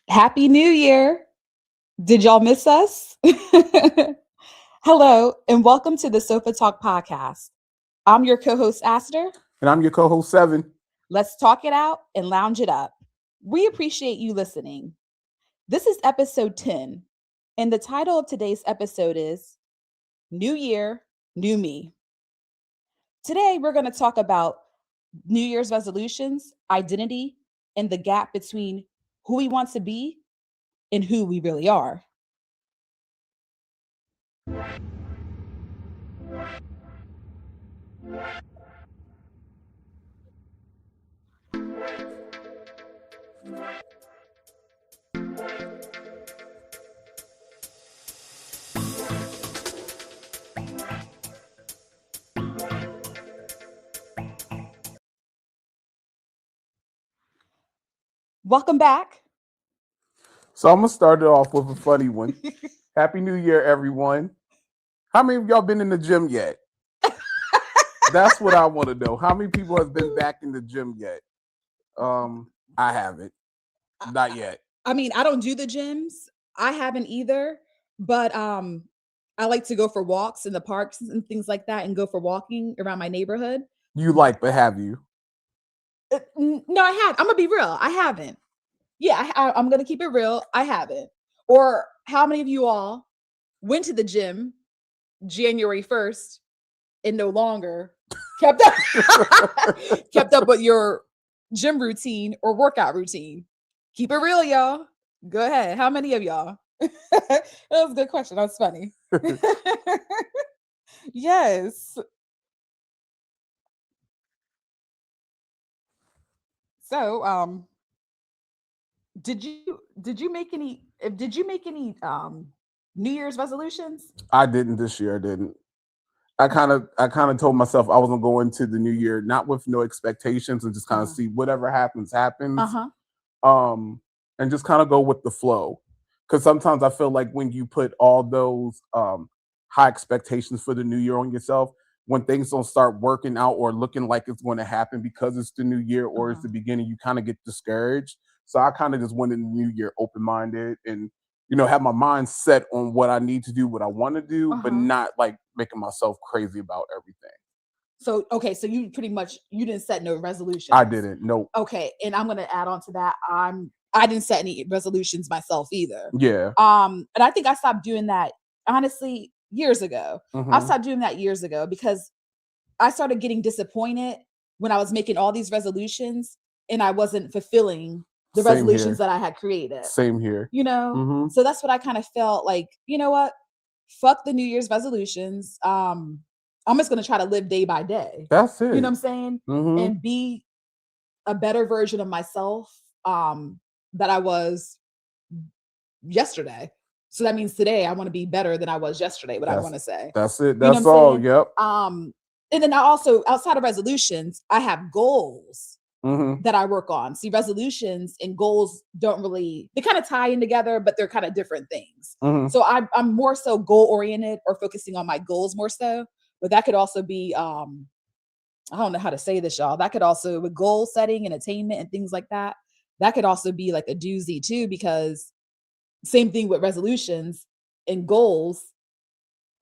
Happy New Year. Did y'all miss us? Hello, and welcome to the Sofa Talk podcast. I'm your co host, Aster. And I'm your co-host SeVen. Let's talk it out and lounge it up. We appreciate you listening. This is episode 10, and the title of today's episode is New Year, New Me. Today, we're going to talk about New Year's resolutions, identity, and the gap between who we want to be and who we really are. Welcome back. So I'm gonna start it off with a funny one. Happy New Year, everyone. How many of y'all been in the gym yet? That's what I want to know. How many people have been back in the gym yet? I haven't. Not yet. I mean, I don't do the gyms. I haven't either, but I like to go for walks in the parks and things like that and go for walking around my neighborhood. You like, but have you? No, I have. I'm gonna be real. I haven't. Yeah, I'm gonna keep it real. I haven't. Or how many of you all went to the gym January 1st and no longer kept up kept up with your gym routine or workout routine? Keep it real, y'all. Go ahead. How many of y'all? That was a good question. That's funny. Yes. So, did you make any New Year's resolutions? I didn't this year. I didn't. I kind of told myself I wasn't going to the new year not with no expectations and just kind of Uh-huh. see whatever happens. Uh-huh. And just kind of go with the flow. Because sometimes I feel like when you put all those high expectations for the new year on yourself, when things don't start working out or looking like it's going to happen because it's the new year or it's Uh-huh. the beginning, you kind of get discouraged. So I kind of just went in the new year open minded and have my mind set on what I need to do, what I want to do, but Uh-huh. not like making myself crazy about everything. So okay, so you didn't set no I resolutions. didn't. Nope. Okay, and I'm gonna add on to that. I didn't set any resolutions myself either. Yeah. And I think I stopped doing that honestly years ago. I Hmm. stopped doing that years ago because I started getting disappointed when I was making all these resolutions and I wasn't fulfilling the Same resolutions here. that I had created. Same here. You know? Hmm. So that's what I kind of felt like, you know what? Fuck the New Year's resolutions. I'm just gonna try to live day by day. That's You know it. what I'm saying? Hmm. And be a better version of myself that I was yesterday. So that means today I want to be better than I was yesterday, what I That's want to say. that's it. You know what That's I'm all. saying? Yep. And then I also, outside of resolutions, I have goals Hmm. that I work on. See, resolutions and goals don't really, they kind of tie in together, but they're kind of different things. Hmm. So I'm more so goal oriented or focusing on my goals more so. But that could also be, I don't know how to say this, y'all. That could also, with goal setting and attainment and things like that, that could also be like a doozy too, because same thing with resolutions and goals,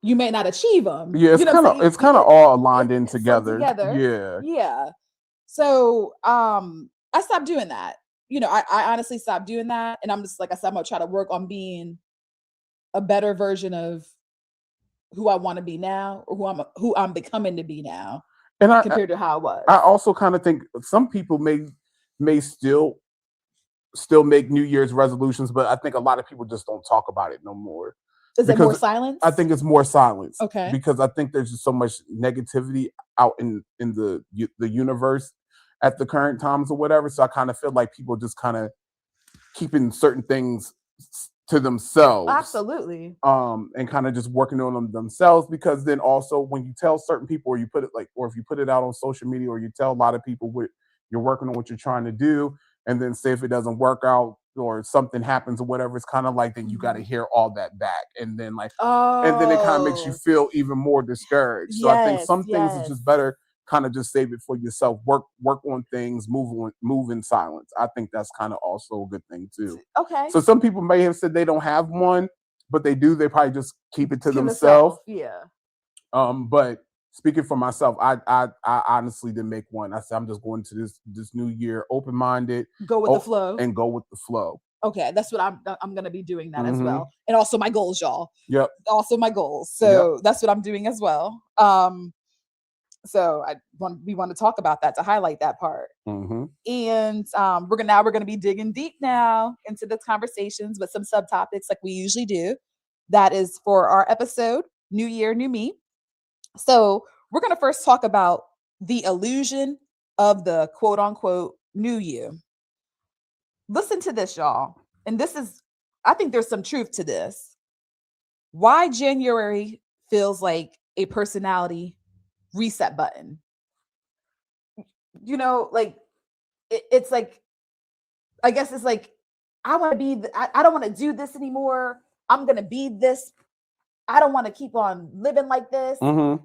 you may not achieve them. Yeah, You know what I'm saying? it's kind of all aligned in It's so together. together. Yeah. Yeah. So I stopped doing that. I honestly stopped doing that. And I'm just like I said, I'm gonna try to work on being a better version of who I want to be now or who I'm becoming to be now And compared to how I I was. also kind of think some people may still make New Year's resolutions, but I think a lot of people just don't talk about it no more Is it more because I silence? think it's more silence Okay. because I think there's just so much negativity out in the universe at the current times or whatever. So I kind of feel like people just kind of keeping certain things to themselves, Absolutely. and kind of just working on them themselves, because then also when you tell certain people or you put it like, or if you put it out on social media or you tell a lot of people what you're working on, what you're trying to do, and then say if it doesn't work out or something happens or whatever, it's kind of like then you got to Mhm. hear all that back, and then like and then it kind of makes you Oh, feel even more discouraged. So I think yes, some things is just yes. better kind of just save it for yourself. Work on things, move in silence. I think that's kind of also a good thing too. Okay. So some people may have said they don't have one, but they do. They probably just keep it to Give themselves. yourself, yeah. But speaking for myself, I honestly didn't make one. I said I'm just going to this new year open minded, Go with the flow. and go with the flow. Okay, that's what I'm gonna be doing that as Mhm. well, and also my goals, y'all. Yep. Also my goals. So that's what I'm doing as well. So we want to talk about that, to highlight that part. Mhm. And we're gonna be digging deep now into the conversations with some subtopics like we usually do. That is for our episode, New Year, New Me. So we're gonna first talk about the illusion of the quote unquote new you. Listen to this, y'all. And I think there's some truth to this. Why January feels like a personality reset button. Like it's like, I guess it's like, I want to be, I don't want to do this anymore. I'm going to be this. I don't want to keep on living like this. Mhm.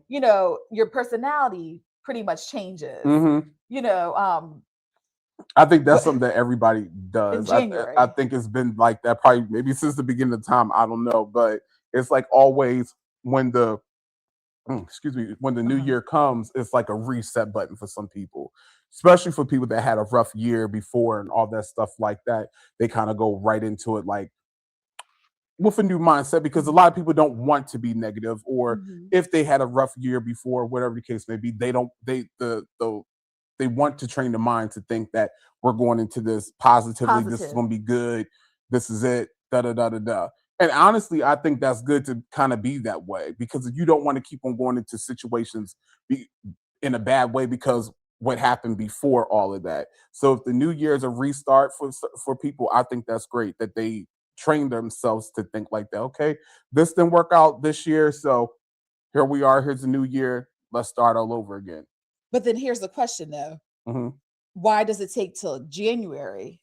Your personality pretty much changes. Mhm. I think that's something that everybody does. In January. I think it's been like that probably maybe since the beginning of time. I don't know, but it's like always when the when the new year comes, it's like a reset button for some people, especially for people that had a rough year before and all that stuff like that. They kind of go right into it like with a new mindset, because a lot of people don't want to be negative, or if they had a rough year before, whatever the case may be, they don't they want to train the mind to think that we're going into this positively. This is going to be good. This is it. Da da da da da. And honestly, I think that's good to kind of be that way, because you don't want to keep on going into situations in a bad way because what happened before all of that. So if the new year is a restart for people, I think that's great that they train themselves to think like that. Okay, this didn't work out this year, so here we are. Here's a new year. Let's start all over again. But then here's the question, though. Why does it take till January?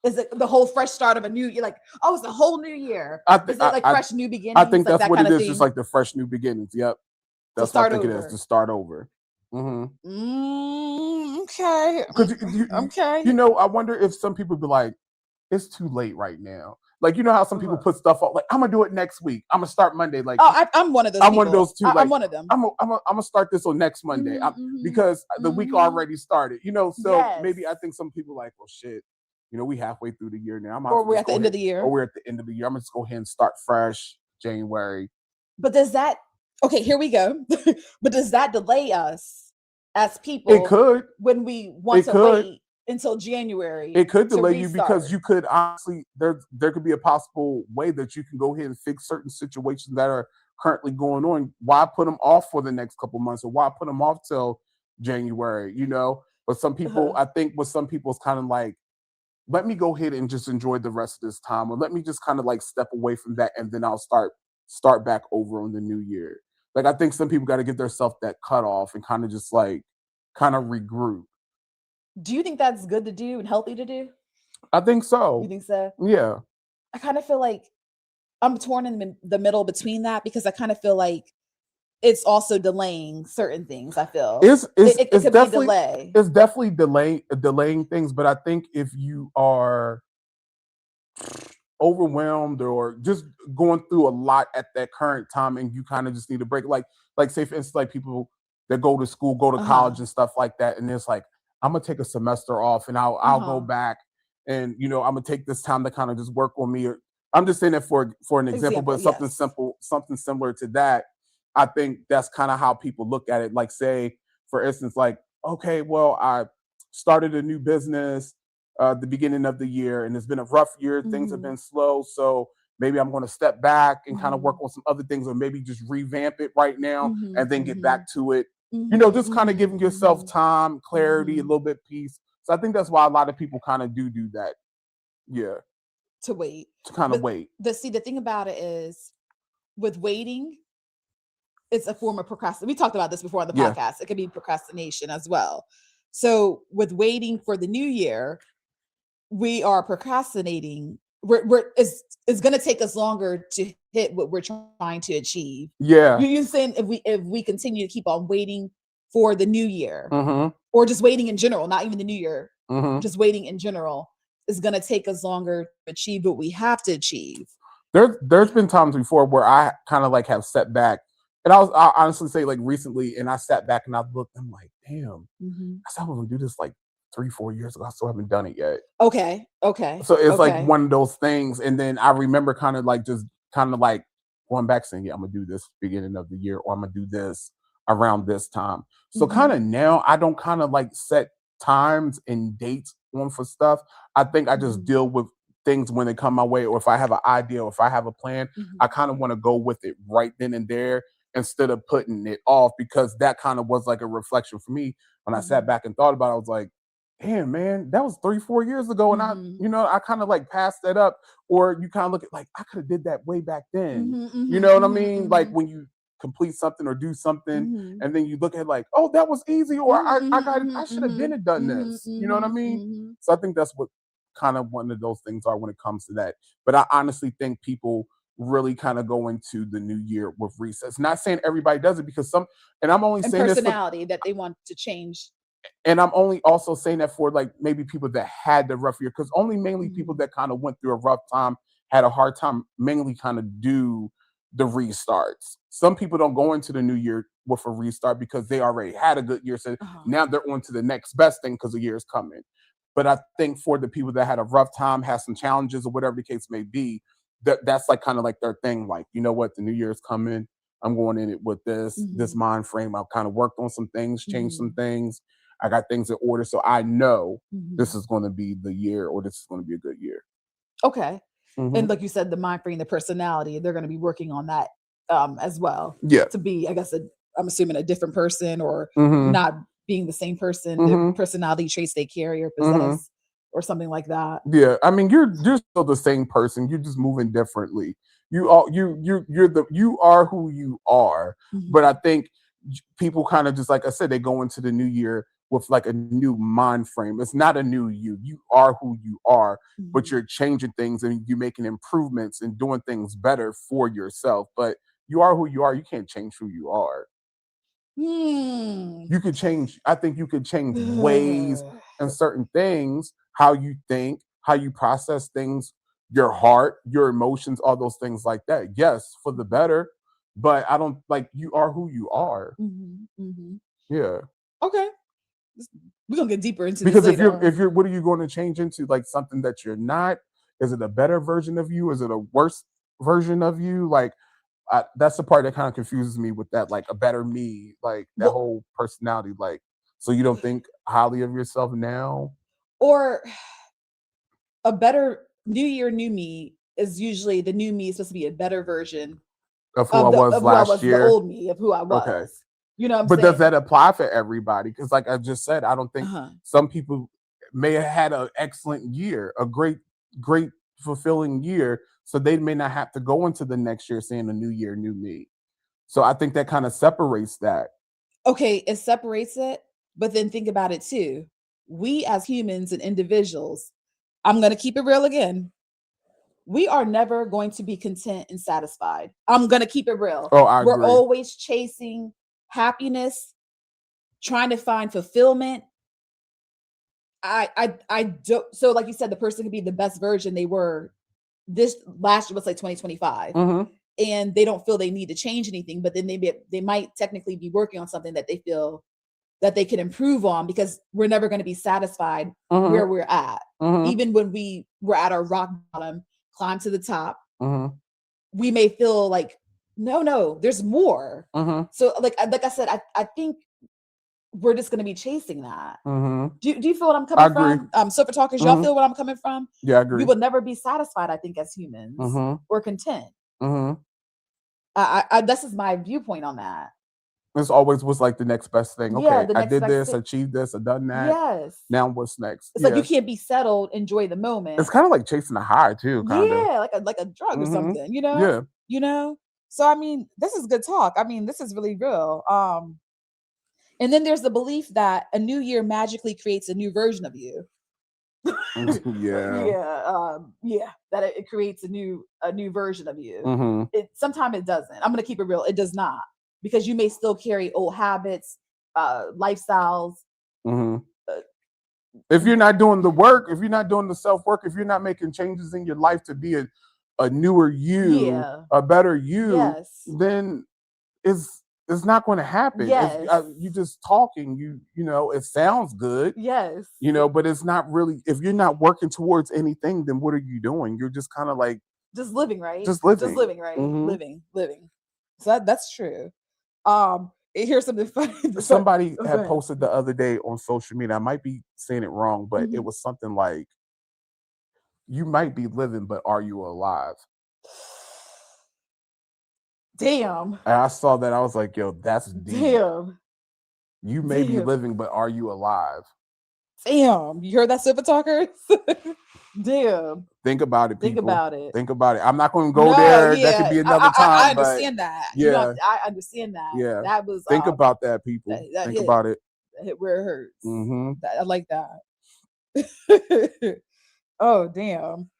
Is it the whole fresh start of a new year? Like, oh, it's a whole new year. Is it like fresh new beginnings? I think like that's what it is. Thing? Just like the fresh new beginnings. Yep. That's what I think it is. To start over. Okay. Okay. I wonder if some people be like, it's too late right now. Like, how some people put stuff up like, I'm gonna do it next week. I'm gonna start Monday. Like, I'm one of those. I'm one of those too. Like, I'm one of them. I'm gonna start this on next Monday because the week already started. So maybe I think some people like, well, shit. We halfway through the year now. Or we're at the end of the year. Or we're at the end of the year. I'm gonna just go ahead and start fresh January. But does that? Okay, here we go. But does that delay us as people? It could. When we want to wait until January. It could delay you because you could honestly, there could be a possible way that you can go ahead and fix certain situations that are currently going on. Why put them off for the next couple months, or why put them off till January? But some people, I think with some people, it's kind of like, let me go ahead and just enjoy the rest of this time, or let me just kind of like step away from that, and then I'll start back over on the new year. Like, I think some people got to give themselves that cutoff and kind of just like kind of regroup. Do you think that's good to do and healthy to do? I think so. You think so? Yeah. I kind of feel like I'm torn in the middle between that, because I kind of feel like it's also delaying certain things. I feel it could definitely be delay. It's definitely delaying things, but I think if you are overwhelmed or just going through a lot at that current time, and you kind of just need a break, like say for instance, like people that go to school, go to college and stuff like that, and it's like, I'm gonna take a semester off and I'll go back, and I'm gonna take this time to kind of just work on me. Or I'm just saying that for an example, but something simple, something similar to that. I think that's kind of how people look at it. Like, say, for instance, like, okay, well, I started a new business the beginning of the year, and it's been a rough year. Things have been slow. So maybe I'm going to step back and kind of work on some other things, or maybe just revamp it right now and then get back to it. Just kind of giving yourself time, clarity, a little bit peace. So I think that's why a lot of people kind of do that. Yeah. To wait. To kind of wait. The thing about it is, with waiting, it's a form of procrastination. We talked about this before on the podcast. It could be procrastination as well. So with waiting for the new year, we are procrastinating. It's going to take us longer to hit what we're trying to achieve. Yeah. You're saying if we continue to keep on waiting for the new year, or just waiting in general, not even the new year, just waiting in general is going to take us longer to achieve what we have to achieve. There's been times before where I kind of like have set back, and I'll honestly say like recently, and I sat back and I looked, I'm like, damn, I said I was gonna do this like 3-4 years ago. I still haven't done it yet. Okay. So it's like one of those things, and then I remember kind of like just kind of like going back saying, yeah, I'm gonna do this beginning of the year, or I'm gonna do this around this time. So kind of now I don't kind of like set times and dates on for stuff. I think I just deal with things when they come my way, or if I have an idea, or if I have a plan, I kind of want to go with it right then and there instead of putting it off, because that kind of was like a reflection for me when I sat back and thought about it. I was like, damn, man, that was 3-4 years ago, and I kind of like passed that up. Or you kind of look at like, I could have did that way back then. You know what I mean? Like when you complete something or do something, and then you look at like, oh, that was easy, or I should have been done this. You know what I mean? So I think that's what kind of one of those things are when it comes to that. But I honestly think people really kind of go into the new year with resets. Not saying everybody does it, because some, and I'm only saying personality that they want to change. And I'm only also saying that for like maybe people that had the rough year, because only mainly people that kind of went through a rough time, had a hard time, mainly kind of do the restarts. Some people don't go into the new year with a restart because they already had a good year. So now they're on to the next best thing because the year is coming. But I think for the people that had a rough time, had some challenges or whatever the case may be, that's like kind of like their thing. Like, you know what, the new year is coming. I'm going in it with this mind frame. I've kind of worked on some things, changed some things. I got things in order. So I know this is going to be the year, or this is going to be a good year. Okay. And like you said, the mind frame, the personality, they're going to be working on that as well. Yeah. To be, I guess, I'm assuming a different person, or not being the same person, the personality traits they carry or possess, or something like that. Yeah. I mean, you're still the same person. You're just moving differently. You are who you are. But I think people kind of just, like I said, they go into the new year with like a new mind frame. It's not a new you. You are who you are, but you're changing things and you're making improvements and doing things better for yourself. But you are who you are. You can't change who you are. You could change. I think you could change ways and certain things, how you think, how you process things, your heart, your emotions, all those things like that. Yes, for the better. But I don't, like, you are who you are. Yeah. Okay. We're gonna get deeper into because this if you're what are you going to change into? Like something that you're not? Is it a better version of you? Is it a worse version of you? Like that's the part that kind of confuses me with that, like a better me, like that whole personality. Like, so you don't think highly of yourself now, or a better new year, new me is usually the new me is supposed to be a better version of who I was last year, the old me, of who I was. Okay. You know what I'm but saying? does that apply for everybody? Because like I just said, I don't think some people may have had an excellent year, a great fulfilling year, so they may not have to go into the next year saying a new year, new me. So I think that kind of separates that. Okay, it separates it, but then think about it too. We as humans and individuals, I'm going to keep it real again. We are never going to be content and satisfied. I'm going to keep it real. Oh, I agree. We're always chasing happiness, trying to find fulfillment. I don't. So like you said, the person could be the best version they were this last year, let's say 2025. And they don't feel they need to change anything, but then they might technically be working on something that they feel that they can improve on, because we're never going to be satisfied where we're at. Even when we were at our rock bottom, climb to the top, we may feel like, no, there's more. So like I said, I think we're just going to be chasing that. Do you feel what I'm coming from? So for talkers, y'all feel what I'm coming from? Yeah, I agree. We will never be satisfied, I think, as humans, or content. This is my viewpoint on that. This always was like the next best thing. Okay, Yeah, I did this, achieved this, I done that. Yes. Now what's next? It's like you can't be settled, enjoy the moment. It's kind of like chasing a high too, kind of. Yeah, like a drug or something, you know? Yeah. You know? So I mean, this is good talk. I mean, this is really real. And then there's the belief that a new year magically creates a new version of you. Yeah, that it creates a new version of you. Sometimes it doesn't. I'm gonna keep it real. It does not, because you may still carry old habits, lifestyles. Mm-hmm. If you're not doing the work, if you're not doing the self-work, if you're not making changes in your life to be a newer you, a better you, then it's not going to happen. If you just talking, you know, it sounds good. You know, but it's not really, if you're not working towards anything, then what are you doing? You're just kind of like just living, right? Just living. Just living, right? Mm-hmm. Living. So that's true. Here's something funny. Somebody had posted the other day on social media. I might be saying it wrong, but it was something like, you might be living, but are you alive? Damn. And I saw that. I was like, yo, that's deep. Damn. You may be living, but are you alive? Damn. You heard that, SeVen Talkers? Damn. Think about it, people. Think about it. Think about it. I'm not going to go there. Yeah. That could be another time. I understand that. Yeah. I understand that. Yeah. That was. Think about that, people. Think about it. That hit where it hurts. Mm-hmm. I like that. Oh, damn.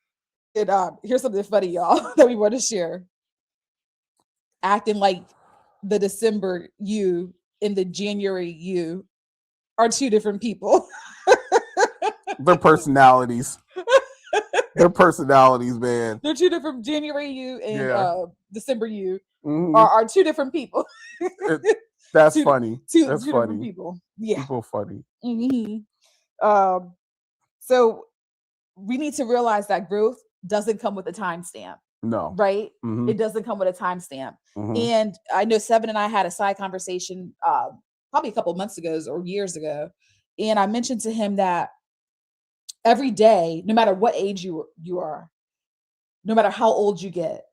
Here's something funny, y'all, that we want to share. Acting like the December you and the January you are two different people. Their personalities. Their personalities, man. They're two different. January you and December you mm-hmm. are two different people. That's funny. That's two funny. Different people. Yeah. People funny. Mm-hmm. So we need to realize that growth doesn't come with a timestamp. No. Right? Mm-hmm. It doesn't come with a timestamp. Mm-hmm. And I know SeVen and I had a side conversation probably a couple of months ago or years ago. And I mentioned to him that every day, no matter what age you are, no matter how old you get,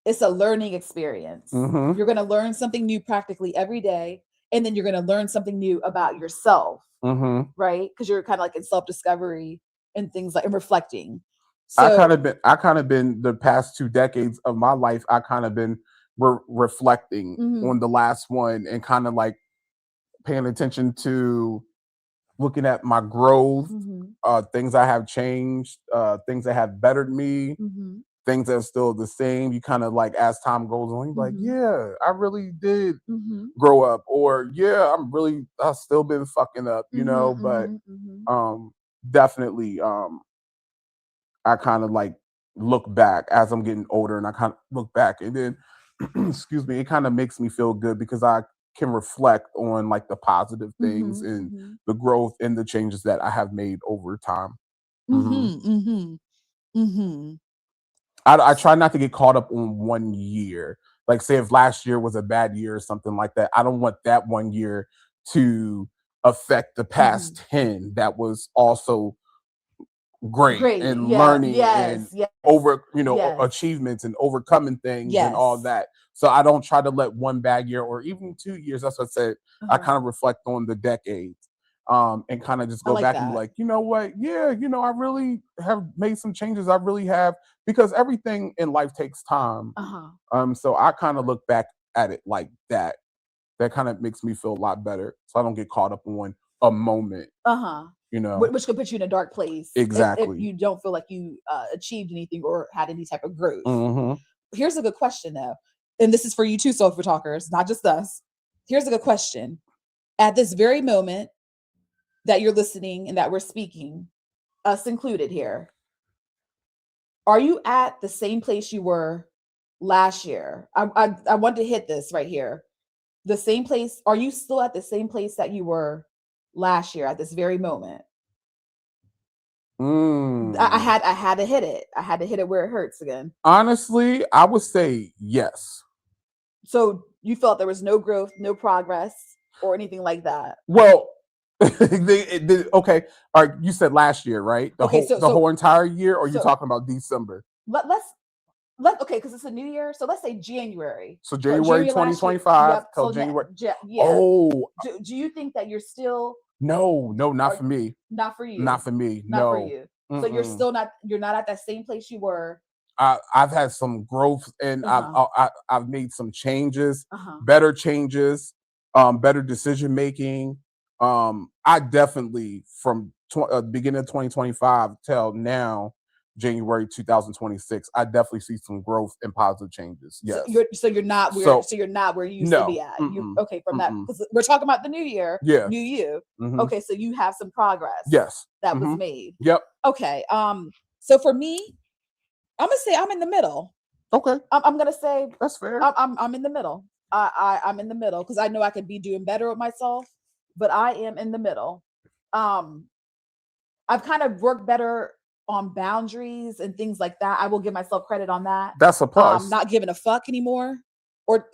it's a learning experience. Mm-hmm. You're going to learn something new practically every day. And then you're going to learn something new about yourself. Mm-hmm. Right? Because you're kind of like in self-discovery and things like, and reflecting. So, I kind of been the past 2 decades of my life. I kind of been reflecting on the last one and kind of like paying attention to looking at my growth, things I have changed, things that have bettered me, things that are still the same. You kind of like, as time goes on, you're like, yeah, I really did grow up, or yeah, I've still been fucking up, you know, but definitely I kind of like look back as I'm getting older, and I kind of look back, and then excuse me, it kind of makes me feel good because I can reflect on like the positive things and the growth and the changes that I have made over time. I try not to get caught up on one year. Like, say if last year was a bad year or something like that, I don't want that one year to affect the past 10 that was also great and learning and over, achievements and overcoming things and all that. So I don't try to let one bad year or even 2 years, that's what I said, I kind of reflect on the decades and kind of just go back and be like, you know what? Yeah, I really have made some changes. I really have, because everything in life takes time. So I kind of look back at it like that. That kind of makes me feel a lot better. So I don't get caught up on a moment. Which could put you in a dark place. Exactly. If you don't feel like you achieved anything or had any type of growth. Here's a good question though. And this is for you too, SeVen Talkers, not just us. Here's a good question. At this very moment that you're listening and that we're speaking, us included here, are you at the same place you were last year? I want to hit this right here. The same place. Are you still at the same place that you were last year at this very moment? I had to hit it. I had to hit it where it hurts again. Honestly, I would say yes. So you felt there was no growth, no progress, or anything like that? Well, okay. All right, you said last year, right? The whole entire year, or you talking about December? Okay, because it's a new year. So let's say January. So January 2025 till January. Oh. Do you think that you're still? No, not for me. Not for you. Not for me. Not for you. So you're not at that same place you were. I've had some growth, and I've made some changes, better changes, better decision making. I definitely, from beginning of 2025 till now, January 2026, I definitely see some growth and positive changes. Yes. So you're not where you used to be at. Okay, from that, because we're talking about the new year, new you. Okay, so you have some progress. Yes. That was made. Yep. Okay. So for me, I'm gonna say I'm in the middle. Okay. I'm gonna say that's fair. I'm in the middle. I'm in the middle because I know I could be doing better with myself, but I am in the middle. I've kind of worked better on boundaries and things like that. I will give myself credit on that. That's a plus. Not giving a fuck anymore, or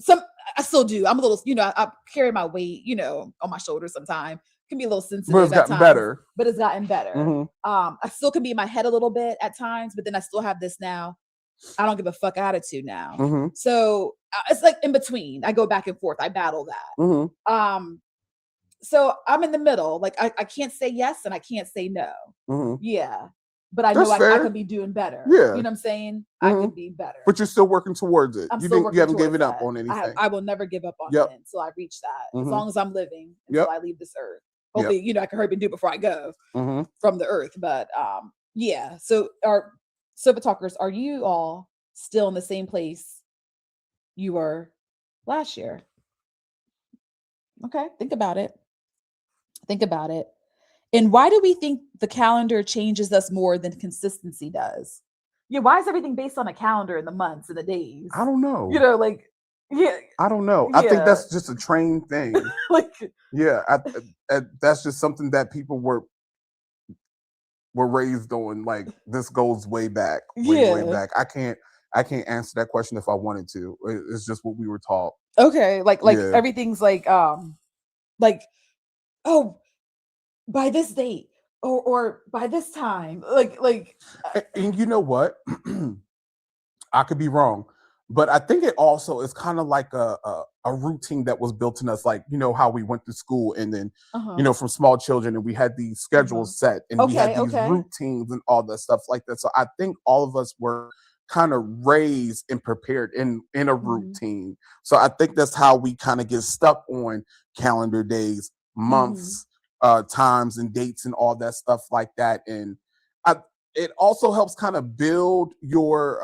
I still do. I'm a little, I carry my weight, on my shoulders sometimes. Can be a little sensitive. But it's gotten better. But it's gotten better. I still can be in my head a little bit at times, but then I still have this now. I don't give a fuck attitude now. So it's like in between. I go back and forth. I battle that. So I'm in the middle. Like I can't say yes and I can't say no. Yeah. But I know I could be doing better. Yeah. You know what I'm saying? I could be better. But you're still working towards it. You haven't given up on anything. I will never give up on it until I reach that. As long as I'm living until I leave this earth. Hopefully, I can hurry up and do it before I go from the earth. But yeah. So our Silver Talkers, are you all still in the same place you were last year? Okay, think about it. And why do we think the calendar changes us more than consistency does? Yeah, why is everything based on a calendar and the months and the days? I don't know. I don't know. I think that's just a trained thing. That's just something that people were raised on. Like, this goes way back, way back. I can't answer that question if I wanted to. It's just what we were taught. Okay, everything's oh, by this date or by this time, and you know what? I could be wrong, but I think it also is kind of like a routine that was built in us, like, how we went to school and then, from small children, and we had these schedules set and we had these routines and all that stuff like that. So I think all of us were kind of raised and prepared in a routine. So I think that's how we kind of get stuck on calendar days, months, times and dates and all that stuff like that. And it also helps kind of build your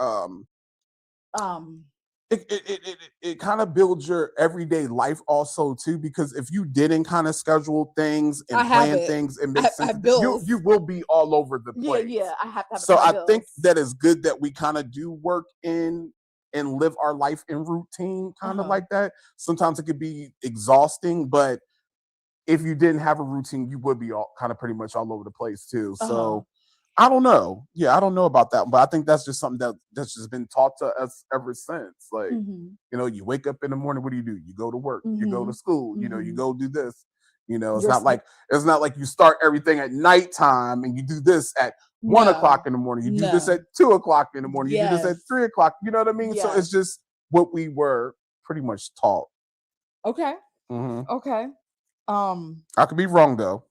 it kind of builds your everyday life also too, because if you didn't kind of schedule things and plan things and make sense, you will be all over the place. I have to have. So I think that is good that we kind of do work in and live our life in routine, kind of like that. Sometimes it could be exhausting, but if you didn't have a routine, you would be all kind of pretty much all over the place too. So I don't know. Yeah, I don't know about that, but I think that's just something that's just been taught to us ever since. Like, you wake up in the morning, what do? You go to work, you go to school, you go do this. It's not like you start everything at nighttime and you do this at 1 o'clock in the morning. You do this at 2 o'clock in the morning. You do this at 3 o'clock. You know what I mean? So it's just what we were pretty much taught. Okay. Okay. I could be wrong though.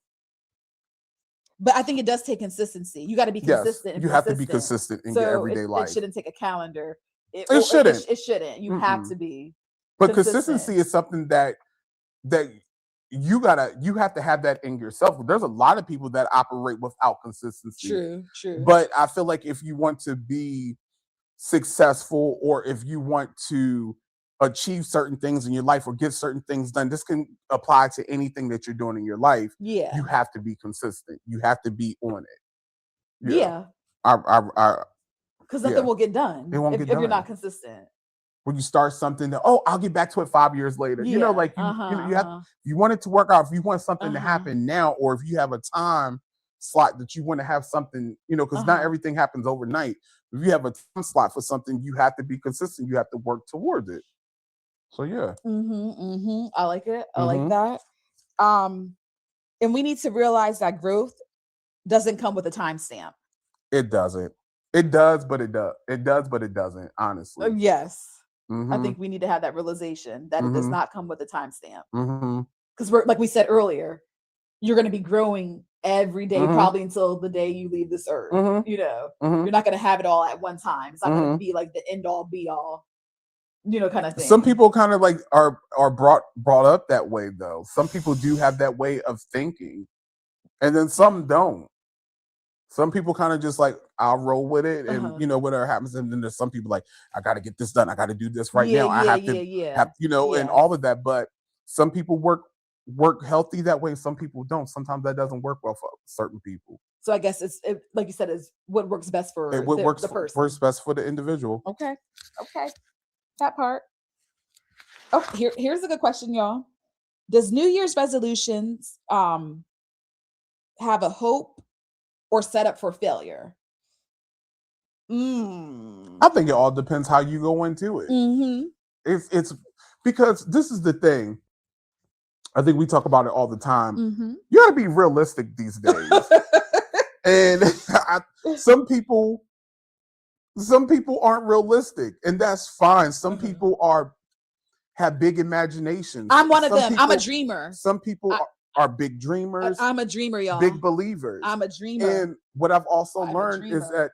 But I think it does take consistency. You got to be consistent. Yes, you have to be consistent in your everyday life. It shouldn't take a calendar. It shouldn't. It shouldn't. You have to be. But consistency is something that you have to have that in yourself. There's a lot of people that operate without consistency. True. But I feel like if you want to be successful, or if you want to achieve certain things in your life or get certain things done, this can apply to anything that you're doing in your life. Yeah, you have to be consistent. You have to be on it. Yeah. Because nothing will get done if you're not consistent. When you start something that, I'll get back to it 5 years later. You have, you want it to work out. If you want something to happen now, or if you have a time slot that you want to have something, because not everything happens overnight. If you have a time slot for something, you have to be consistent. You have to work towards it. So yeah. I like it. I like that. And we need to realize that growth doesn't come with a timestamp. It doesn't. It does, but it does. It does, but it doesn't, honestly. Yes. I think we need to have that realization that it does not come with a timestamp. Because we're, like we said earlier, you're going to be growing every day, probably until the day you leave this earth. You're not going to have it all at one time. It's not going to be like the end all be all, kind of thing. Some people kind of like are brought up that way, though. Some people do have that way of thinking, and then some don't. Some people kind of just like, I'll roll with it, and whatever happens. And then there's some people like, I got to get this done. I got to do this right now. I have to have, and all of that. But some people work healthy that way. Some people don't. Sometimes that doesn't work well for certain people. So I guess like you said, is what works best for the person. Works best for the individual. Okay. That part. Oh, here's a good question, y'all. Does New Year's resolutions have a hope or set up for failure? I think it all depends how you go into it. It's because this is the thing. I think we talk about it all the time. You got to be realistic these days. And some people aren't realistic, and that's fine. Some people have big imaginations. I'm one of them. I'm a dreamer. Some people are big dreamers. I'm a dreamer, y'all. Big believers. I'm a dreamer. And what I've also learned is that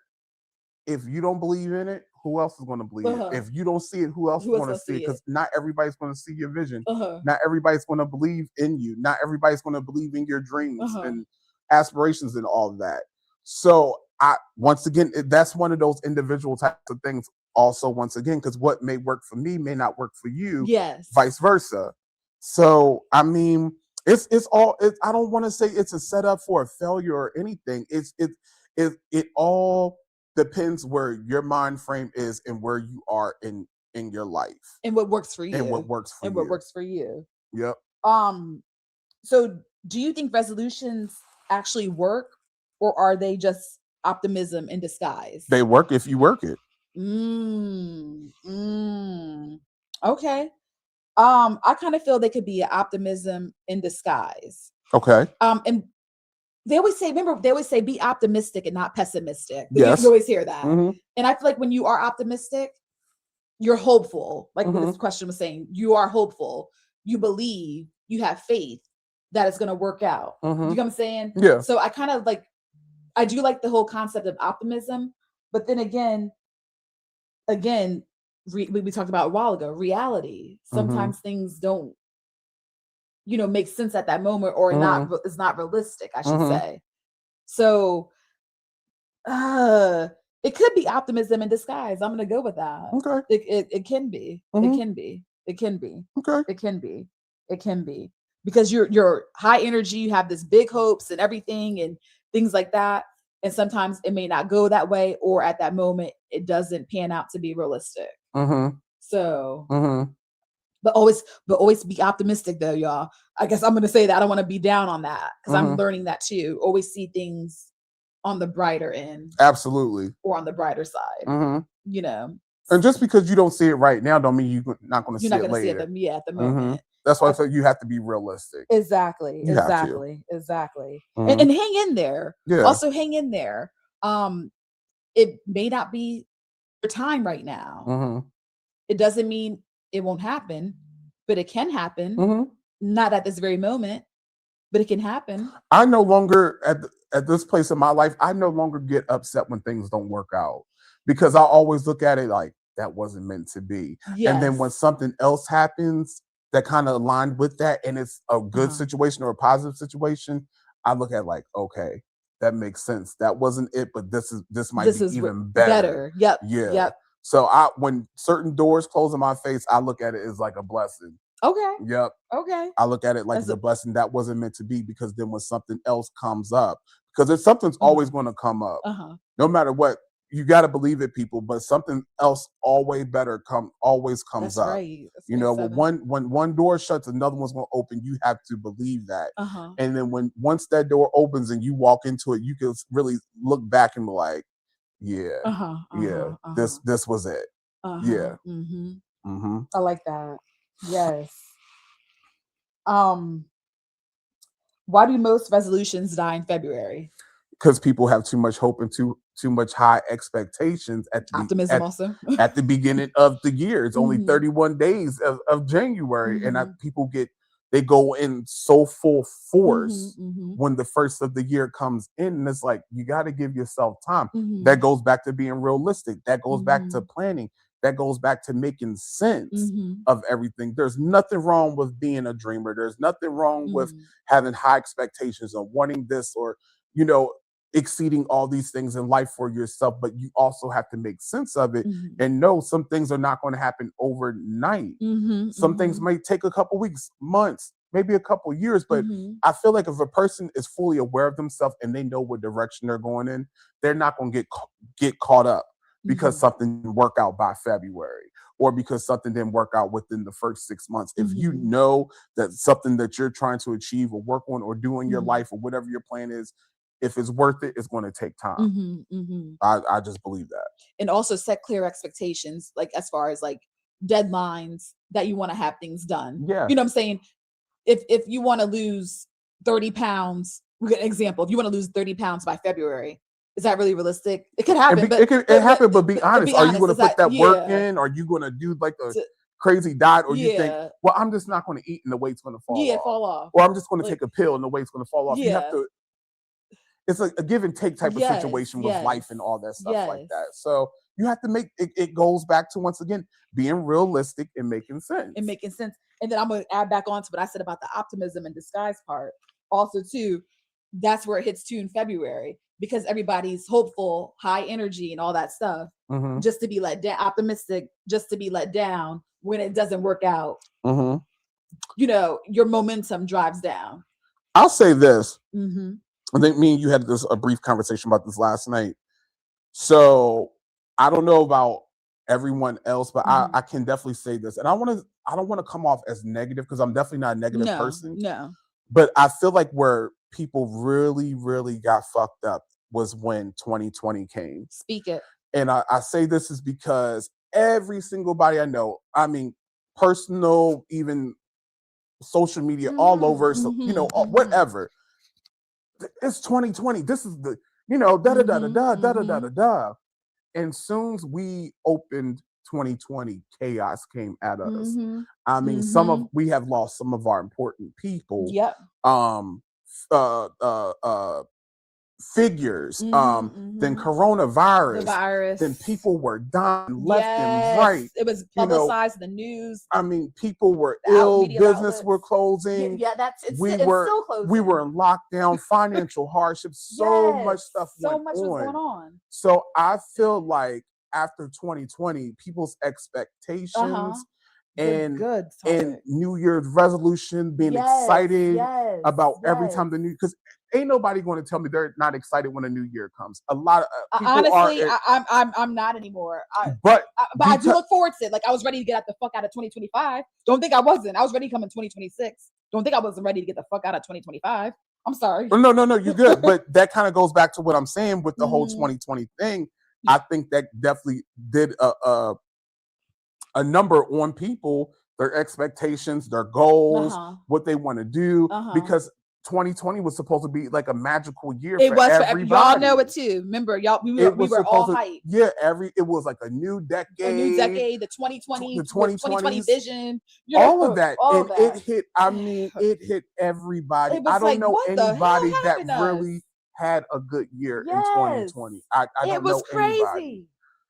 if you don't believe in it, who else is going to believe it? If you don't see it, who else is going to see it? Because not everybody's going to see your vision. Not everybody's going to believe in you. Not everybody's going to believe in your dreams and aspirations and all of that. So once again, that's one of those individual types of things. Also, once again, because what may work for me may not work for you. Yes. Vice versa. So I mean, it's all. I don't want to say it's a setup for a failure or anything. It all depends where your mind frame is and where you are in your life and what works for you and what works for you. Yep. So do you think resolutions actually work, or are they just optimism in disguise? They work if you work it. Okay. I kind of feel they could be an optimism in disguise. Okay. And they always say, be optimistic and not pessimistic. Yes. You always hear that. And I feel like when you are optimistic, you're hopeful. Like what this question was saying, you are hopeful. You believe, you have faith that it's going to work out. You know what I'm saying? Yeah. So I kind of I do like the whole concept of optimism, but then again, we talked about a while ago, reality. Sometimes things don't, make sense at that moment, or it's not realistic, I should say. So it could be optimism in disguise. I'm going to go with that. Okay. It can be. It can be. It can be. Okay. It can be. It can be. Because you're high energy, you have this big hopes and everything and things like that. And sometimes it may not go that way, or at that moment, it doesn't pan out to be realistic. So, but always be optimistic though, y'all. I guess I'm going to say that. I don't want to be down on that, because I'm learning that too. Always see things on the brighter end. Absolutely. Or on the brighter side, And just because you don't see it right now, don't mean you're not going to see it later. You're not going to see it at the moment. That's why I said you have to be realistic. Exactly. And hang in there. Yeah. Also hang in there. It may not be your time right now. It doesn't mean it won't happen, but it can happen. Not at this very moment, but it can happen. I no longer at this place in my life, I no longer get upset when things don't work out, because I always look at it like that wasn't meant to be. Yes. And then when something else happens that kind of aligned with that, and it's a good situation or a positive situation, I look at like, okay, that makes sense. That wasn't it, but this might be even better. Yep. Yeah. Yep. So when certain doors close in my face, I look at it as like a blessing. Okay. Yep. Okay. I look at it like it's a blessing that wasn't meant to be, because then when something else comes up, because something's always going to come up, no matter what. You got to believe it, people, but something else always comes up. Right. When one door shuts, another one's going to open. You have to believe that. And then once that door opens and you walk into it, you can really look back and be like, this was it. Yeah. I like that. Yes. Why do most resolutions die in February? Because people have too much hope and too much high expectations at the beginning of the year. It's only 31 days of January, and people go in so full force when the first of the year comes in, and it's like, you got to give yourself time. That goes back to being realistic. That goes back to planning. That goes back to making sense of everything. There's nothing wrong with being a dreamer. There's nothing wrong with having high expectations or wanting this, or exceeding all these things in life for yourself, but you also have to make sense of it Mhm. and know some things are not going to happen overnight. Mhm. Some things Mhm. may take a couple weeks, months, maybe a couple years, but Mhm. I feel like if a person is fully aware of themselves and they know what direction they're going in, they're not going to get caught up because Mhm. something didn't work out by February or because something didn't work out within the first 6 months. If you Mhm. know that something that you're trying to achieve or work on or do in your Mhm. life or whatever your plan is, if it's worth it, it's going to take time. Mhm. Mhm. I just believe that. And also set clear expectations, like as far as like deadlines that you want to have things done. Yeah. You know what I'm saying? If you want to lose 30 pounds, we get an example. If you want to lose 30 pounds by February, is that really realistic? It could happen, but It happened, but be honest. be Are you honest, going to is that put that work yeah, in? Are you going to do like a to, crazy diet? Or you think, yeah, well, I'm just not going to eat and the weight's going to fall yeah, off? fall off. Or I'm just going to Like take a pill and the weight's going to fall off. You have yeah, to, it's like a give and take type of yes, situation with life yes, and all that stuff like yes. that. So you have to make it goes back to, once again, being realistic and making sense. And making sense. And then I'm gonna add back on to what I said about the optimism and disguise part. Also, too, that's where it hits too in February because everybody's hopeful, high energy, and all that stuff. Mm-hmm. Just to be let down, optimistic, just to be let down when it doesn't work out. Mm-hmm. You know, your momentum drives down. I'll say this. Mm-hmm. I think me and you had a brief conversation about this last night. So I don't know about everyone else, but Mm-hmm. I can definitely say this. And I don't want to come off as negative because I'm definitely not a negative No, person. no. But I feel like where people really, really got fucked up was when 2020 came. Speak it. And I say this is because every single body I know, I mean, personal, even social media, all Mm-hmm. over, so Mm-hmm. Mm-hmm. whatever. It's 2020. This is the, da da da da Mm-hmm. da da da da Mm-hmm. da da. And soon as we opened 2020, chaos came at us. Mm-hmm. I mean, Mm-hmm. we have lost some of our important people, Yep. um, uh, uh, uh, figures, Mm-hmm. then Mm-hmm. The coronavirus, then virus. people were dying left and right. Yes, it was You know, publicized in the news, I mean, people were the ill, media business were outlets. Yeah, closing, yeah, that's we it's were still we closing. were in lockdown, financial hardships, so much Yes, stuff so went much was going on. on. So I feel like after 2020, people's Uh huh. expectations Good, and good and topic. New Year's resolution, being Yes, excited yes, about every yes. time because ain't nobody going to tell me they're not excited when a new year comes. A lot of people are, Honestly, I'm not anymore. but But I do because look forward to it. Like I was ready to get out the fuck out of 2025. Don't think I wasn't. I was ready to come in 2026. Don't think I wasn't ready to get the fuck out of 2025. I'm sorry. oh, no, you're good. But that kind of goes back to what I'm saying with the whole Mm, 2020 thing. I think that definitely did a number on people, their expectations, their goals, uh-huh. what they want to do, Uh-huh. because 2020 was supposed to be like a magical year It for was for y'all everybody. know it too. Remember, y'all It we was were all supposed to, hyped. yeah, it was like a new A new decade, decade, the 2020 the with 2020 2020s, vision, you all of know, that. all And it that. hit, I mean, it hit everybody. It I was don't like, know what the hell anybody that happened to us? really had a good year in Yes. 2020. I It don't was know anybody. crazy.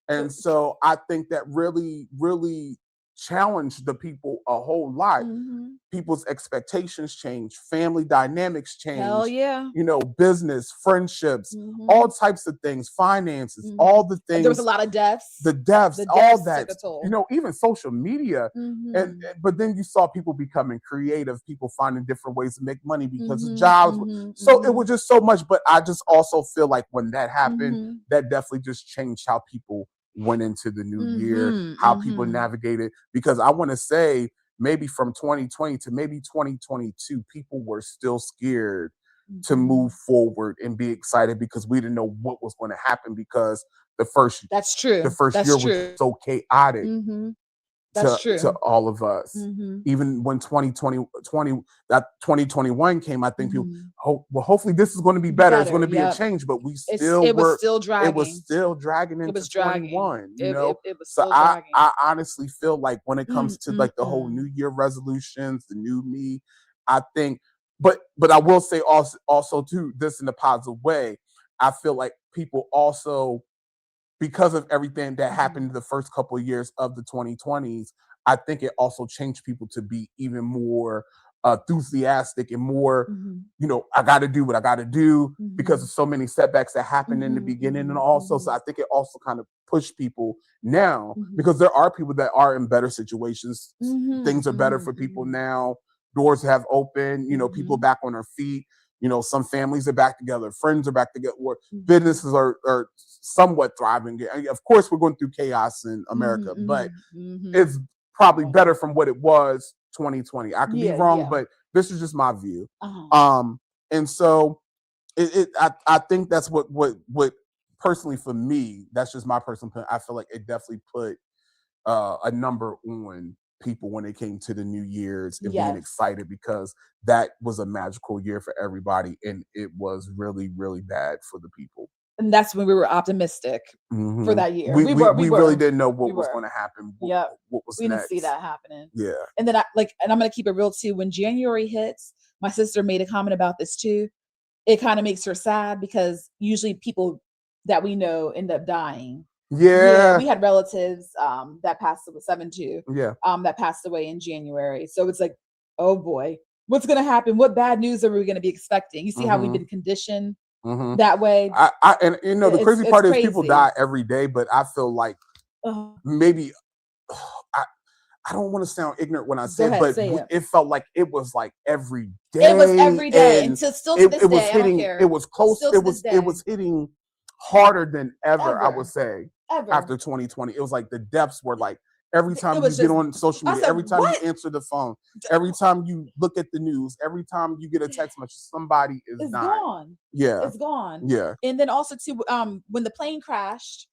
And so I think that really, really challenged the people a whole lot. Mm-hmm. People's expectations changed, family dynamics Hell changed, yeah. business, friendships, Mm-hmm. all types of things, finances, Mm-hmm. all the There was a things, lot of deaths. the deaths, The all deaths that, took a toll. even social media. Mm-hmm. But then you saw people becoming creative, people finding different ways to make money because of Mm-hmm. jobs. Mm-hmm. So Mm-hmm. it was just so much. But I just also feel like when that happened, Mm-hmm. that definitely just changed how people went into the new year, Mm-hmm. how people Mm-hmm. navigated. Because I want to say maybe from 2020 to maybe 2022, people were still scared to Mm-hmm. move forward and be excited because we didn't know what was going to happen, because That's true. the first That's year was true. so chaotic Mm-hmm. That's to true. all of us. Mm-hmm. Even when 2021 came, I think people, Mm-hmm. well, hopefully this is going to be better. It's going to be a Yep. change, but It was still it was dragging. still dragging It into was dragging. 21, It was So still dragging. I honestly feel like when it comes to like the whole Mm-mm-mm. New Year resolutions, the new me, I think, but I will say also too, this in a positive way, I feel like people also, because of everything that happened the first couple of years of the 2020s, I think it also changed people to be even more enthusiastic and more, Mhm. you know, I got to do what I got to do because Mhm. of so many setbacks that happened in the Mhm. beginning. And Mhm. also, so Mhm. I think it also kind of pushed people now Mhm. because there are people that are in better situations. Mhm. Things are better Mhm. for people Mhm. now. Doors have opened, you know, people Mhm. back on their feet. You know, some families are back together, friends are back together, or Mhm. businesses are somewhat thriving. Of course, we're going through chaos in Mhm. America, but Mhm. Mhm. it's probably Right. better from what it was 2020. I could be Yeah, wrong, yeah. but this is just my view. Uh-huh. And so I think that's what personally for me, that's just my personal opinion. I feel like it definitely put a number on people when it came to the New Year's and being Yes. excited because that was a magical year for everybody, and it was really, really bad for the people. And that's when we were optimistic for Mhm. that year. We We we were, we we really were, didn't know we what was were. going to happen, Yep. what was We didn't see next. that happening. Yeah. And then and I'm gonna keep it real too. When January hits, my sister made a comment about this too. It kind of makes her sad because usually people that we know end up dying. Yeah, Yeah. we had relatives that passed away, 7-2, Yeah. that passed away in January. So it's like, oh boy, what's gonna happen? What bad news are we gonna be expecting? You see how we've Mhm. been conditioned Mhm. that way? And you know the crazy It's part is people crazy. die every day, but I feel like Ugh. maybe I I don't want to sound ignorant when I Go say it, ahead, but say it. it felt like it was like every It was day, every day and until still to this it was day. I don't hitting. It care. was close. Still to this It day. was hitting harder than ever. I would Ever. say Ever. after 2020, it was like the depths were like every It time you was get just, on social I media, said, every time you what answer the phone, every time you look at the news, every time you get a text message, somebody is is dying. gone. Yeah, It's gone. yeah, And then also too, when the plane crashed,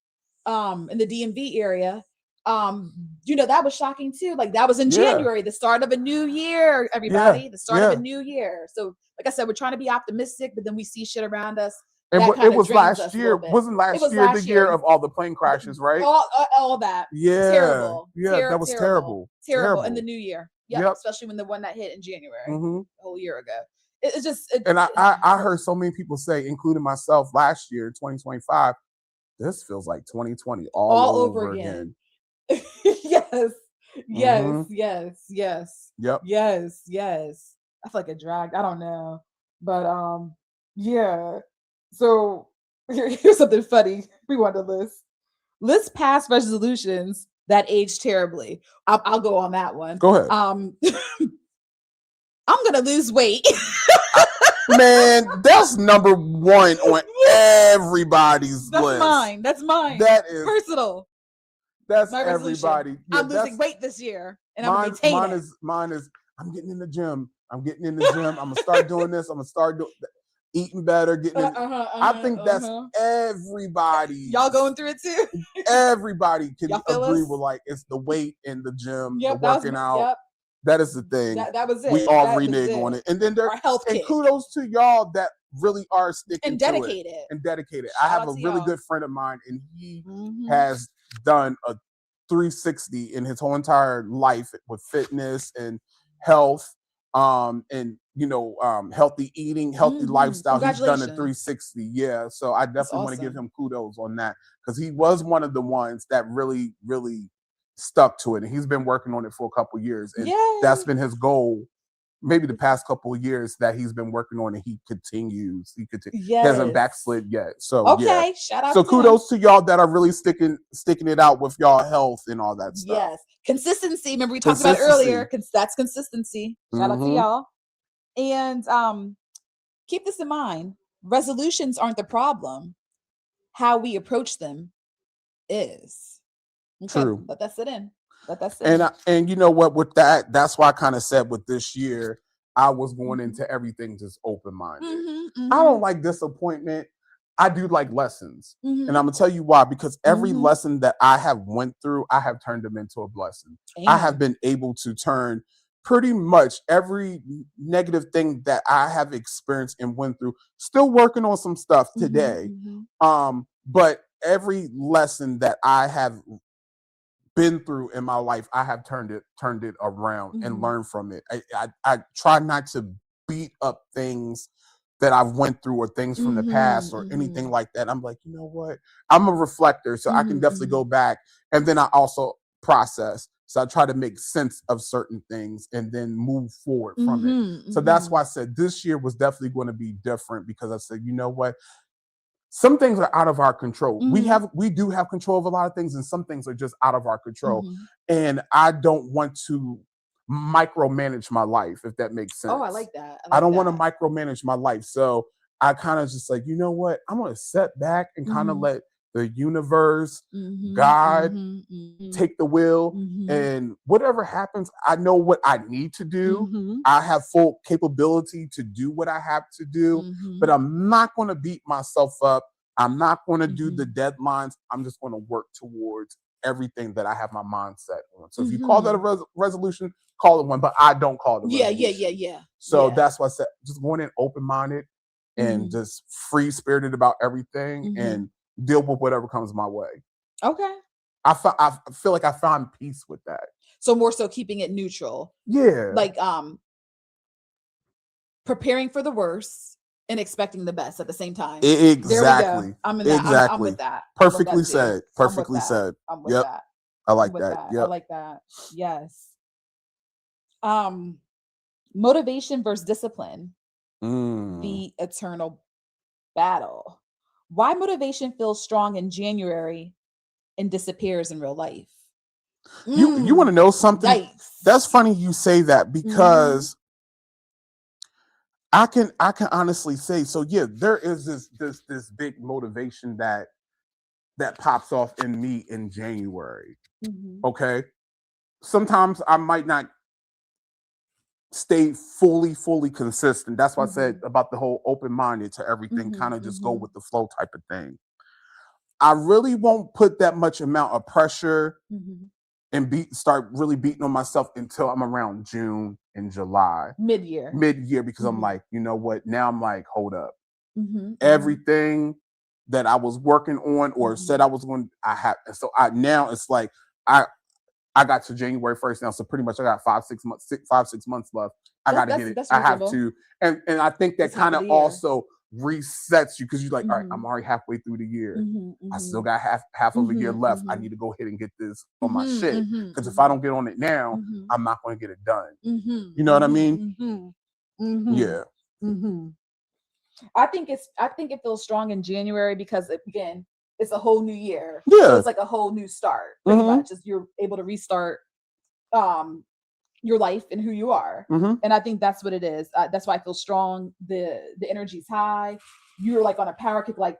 in the DMV area, that was shocking too. Like that was in yeah, January, the start of a new year, yeah, everybody, the start of a yeah. new year. So, like I said, we're trying to be optimistic, but then we see shit around us And that it kind of was drains last us a little year. bit. Wasn't It last was year the last year year. of all the plane crashes, right? All that. Yeah, Terrible. yeah, that was Terrible. terrible, Terrible. In the terrible. new year. Yep. Yep. Especially when the one that hit in January, Hmm. a whole year ago. It's just it, And it I heard hurts so many people say, including myself, last year, 2025, this feels like 2020 all all over over again. again. Yes. Yes. Hmm. Yes. Yes. Yep. Yes. Yes. I feel like it dragged. I don't know. But yeah. So here's something funny. We want to list past resolutions that age terribly. I'll go on that one. Go ahead. I'm gonna lose weight. I, man, that's number one on everybody's That's list. mine. That's mine. That is Personal. that's My resolution. everybody. Yeah, I'm losing that's weight this year and I'm gonna mine. maintain it. Mine is. I'm getting in the gym. I'm getting in the gym. I'm gonna start doing this. I'm gonna start doing eating better, getting in. I think that's everybody. Y'all going through it too? Everybody can Y'all feel agree us? with like it's the weight in the gym, the Yep, that was working out. yep. That is the thing. That was We it. all That was renege on it. it, and then there Our health and kick kudos to y'all that really are sticking and to it dedicated. and dedicated. I Shout have out a to really y'all. good friend of mine, and he Hmm. has done a 360 in his whole entire life with fitness and health, and healthy eating, healthy lifestyle. He's done a Congratulations. 360. Yeah, so I That's definitely want to give awesome. him kudos on that because he was one of the ones that really, really stuck to it, and he's been working on it for a couple years, and that's Yay. been his goal. Maybe the past couple of years that he's been working on, and he continues. He hasn't Yes. backslid yet. So yeah. Okay. Shout So out to him. kudos to y'all that are really sticking it out with y'all health and all that stuff. Yes. Consistency. Remember we talked about it Consistency. earlier. That's consistency. Shout out to Mm-hmm. y'all. And keep this in mind. Resolutions aren't the problem. How we approach them is. Okay. True. Let that sit in. Let that sit in. And you know what? With that's why I kind of said with this year, I was going Mhm. into everything just open minded. Mhm. I don't Mhm. like disappointment. I do like lessons, and I'm Mhm. gonna tell you why. Because every Mhm. lesson that I have went through, I have turned them into a blessing. I have Amen. been able to turn pretty much every negative thing that I have experienced and went through. Still working on some stuff Mhm. today, Mhm. but every lesson that I have been through in my life, I have turned it around and Mhm. learned from it. I try not to beat up things that I've went through or things from the Mhm. past or anything Mhm. like that. I'm like, you know what? I'm a reflector, so I can Mhm. definitely go Mhm. back. And then I also process. So I try to make sense of certain things and then move forward from it. So that's why I said this year was definitely going to be different, because I said, you know what? Some things are out of our control. We do have control of a lot of things, and some things are just out of our control. And I don't want to micromanage my life, if that makes sense. Oh, I like that. I don't want to micromanage my life. So I kind of just like, you know what? I'm going to set back and kind of let the universe, God, take the wheel, and whatever happens, I know what I need to do. I have full capability to do what I have to do, but I'm not going to beat myself up. I'm not going to do the deadlines. I'm just going to work towards everything that I have my mind set on. So if you call that a resolution, call it one, but I don't call it a resolution. Yeah. So that's why I said, just going in open-minded and just free-spirited about everything and deal with whatever comes my way. Okay. I feel like I found peace with that. So more so keeping it neutral. Yeah. Like preparing for the worst and expecting the best at the same time. Exactly. I'm in that. Exactly. I'm with that. Perfectly said. Perfectly said. I'm with that. I like that. I like that. Yes. Motivation versus discipline. The eternal battle. Why motivation feels strong in January and disappears in real life? You want to know something? Yikes. That's funny you say that, because I can honestly say, so yeah, there is this big motivation that pops off in me in January. Okay. Sometimes I might not stay fully consistent. That's why I said about the whole open-minded to everything, kind of just go with the flow type of thing. I really won't put that much amount of pressure and start really beating on myself until I'm around June and July. Mid-year, because I'm like, you know what? Now I'm like, hold up. Everything that I was working on or said I was going, I have. So now it's like, I got to January 1st now, so pretty much I got 5-6 months left. I got to get it. I have to, and I think that kind of also resets you, because you're like, all right, I'm already halfway through the year. I still got half of a year left. I need to go ahead and get this on my shit, because if I don't get on it now, I'm not going to get it done. You know what I mean? Yeah. I think it feels strong in January because, again, it's a whole new year. Yeah. So it's like a whole new start, pretty much. Just you're able to restart your life and who you are. And I think that's what it is. That's why I feel strong. The energy's high. You're like on a power kick, like,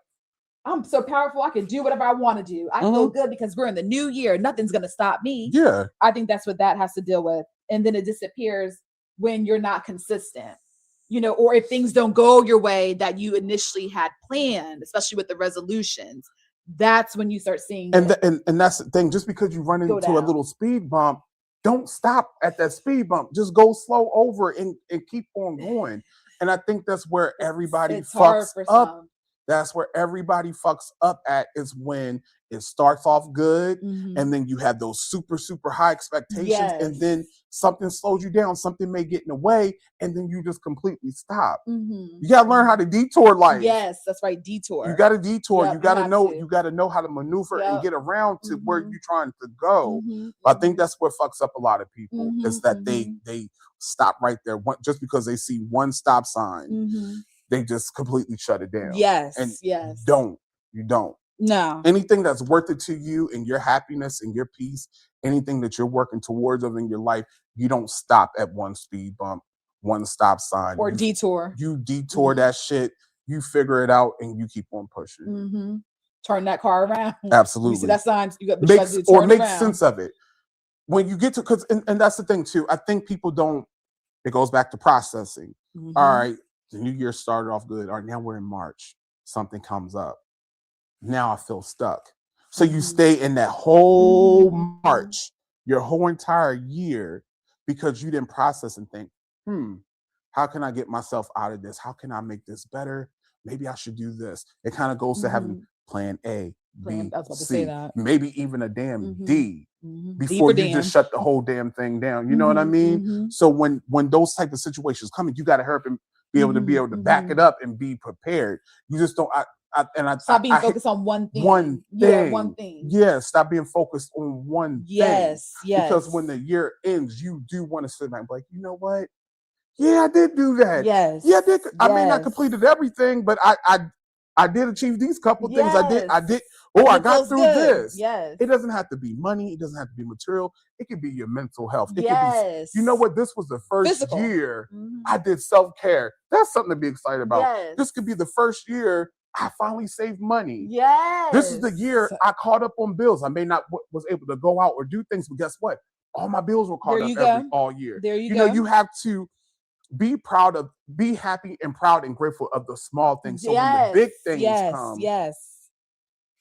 I'm so powerful, I can do whatever I want to do. I feel good because we're in the new year. Nothing's going to stop me. Yeah. I think that's what that has to deal with. And then it disappears when you're not consistent, or if things don't go your way that you initially had planned, especially with the resolutions. That's when you start seeing and that's the thing. Just because you run into a little speed bump, don't stop at that speed bump. Just go slow over and keep on going. And I think that's where everybody fucks up. That's where everybody fucks up at, is when it starts off good and then you have those super high expectations, and then something slows you down, something may get in the way, and then you just completely stop. You gotta learn how to detour life. Yes, that's right. Detour. You gotta detour. You gotta know how to maneuver and get around to where you're trying to go. I think that's what fucks up a lot of people, is that they stop right there. Just because they see one stop sign, they just completely shut it down. And you don't. No. Anything that's worth it to you and your happiness and your peace, anything that you're working towards in your life, you don't stop at one speed bump, one stop sign. Or detour. You detour that shit, you figure it out, and you keep on pushing. Turn that car around. Absolutely. You see that sign, make sense of it. When you get to, and that's the thing too, I think people don't, it goes back to processing. All right, the new year started off good. All right, now we're in March. Something comes up. Now I feel stuck. So you stay in that whole March, your whole entire year, because you didn't process and think, how can I get myself out of this? How can I make this better? Maybe I should do this. It kind of goes to having plan A, B, C, maybe even a damn D before you just shut the whole damn thing down. You know what I mean? So when those type of situations come, you got to hurry up and be able to back it up and be prepared. You just don't. Stop being I focused on one thing. one Yeah, thing. one thing. Yeah, stop being focused on one thing. Yes, yes. Because when the year ends, you do want to sit back and be like, you know what? Yeah, I did do that. Yes. Yeah, I did. I may not yes. completed everything, but I did achieve these couple things. I did. Oh, And I it got feels through good. this. Yes. It doesn't have to be money. It doesn't have to be material. It could be your mental health. It Yes. could be, you know what? This was the first Physical. year I did self-care. That's something to be excited about. Yes. This could be the first year I finally saved money. Yes. This is the year I caught up on bills. I may not was able to go out or do things, but guess what? All my bills were caught up all year. There you You go. know, you have to be happy and proud and grateful of the small things. So when the big things come,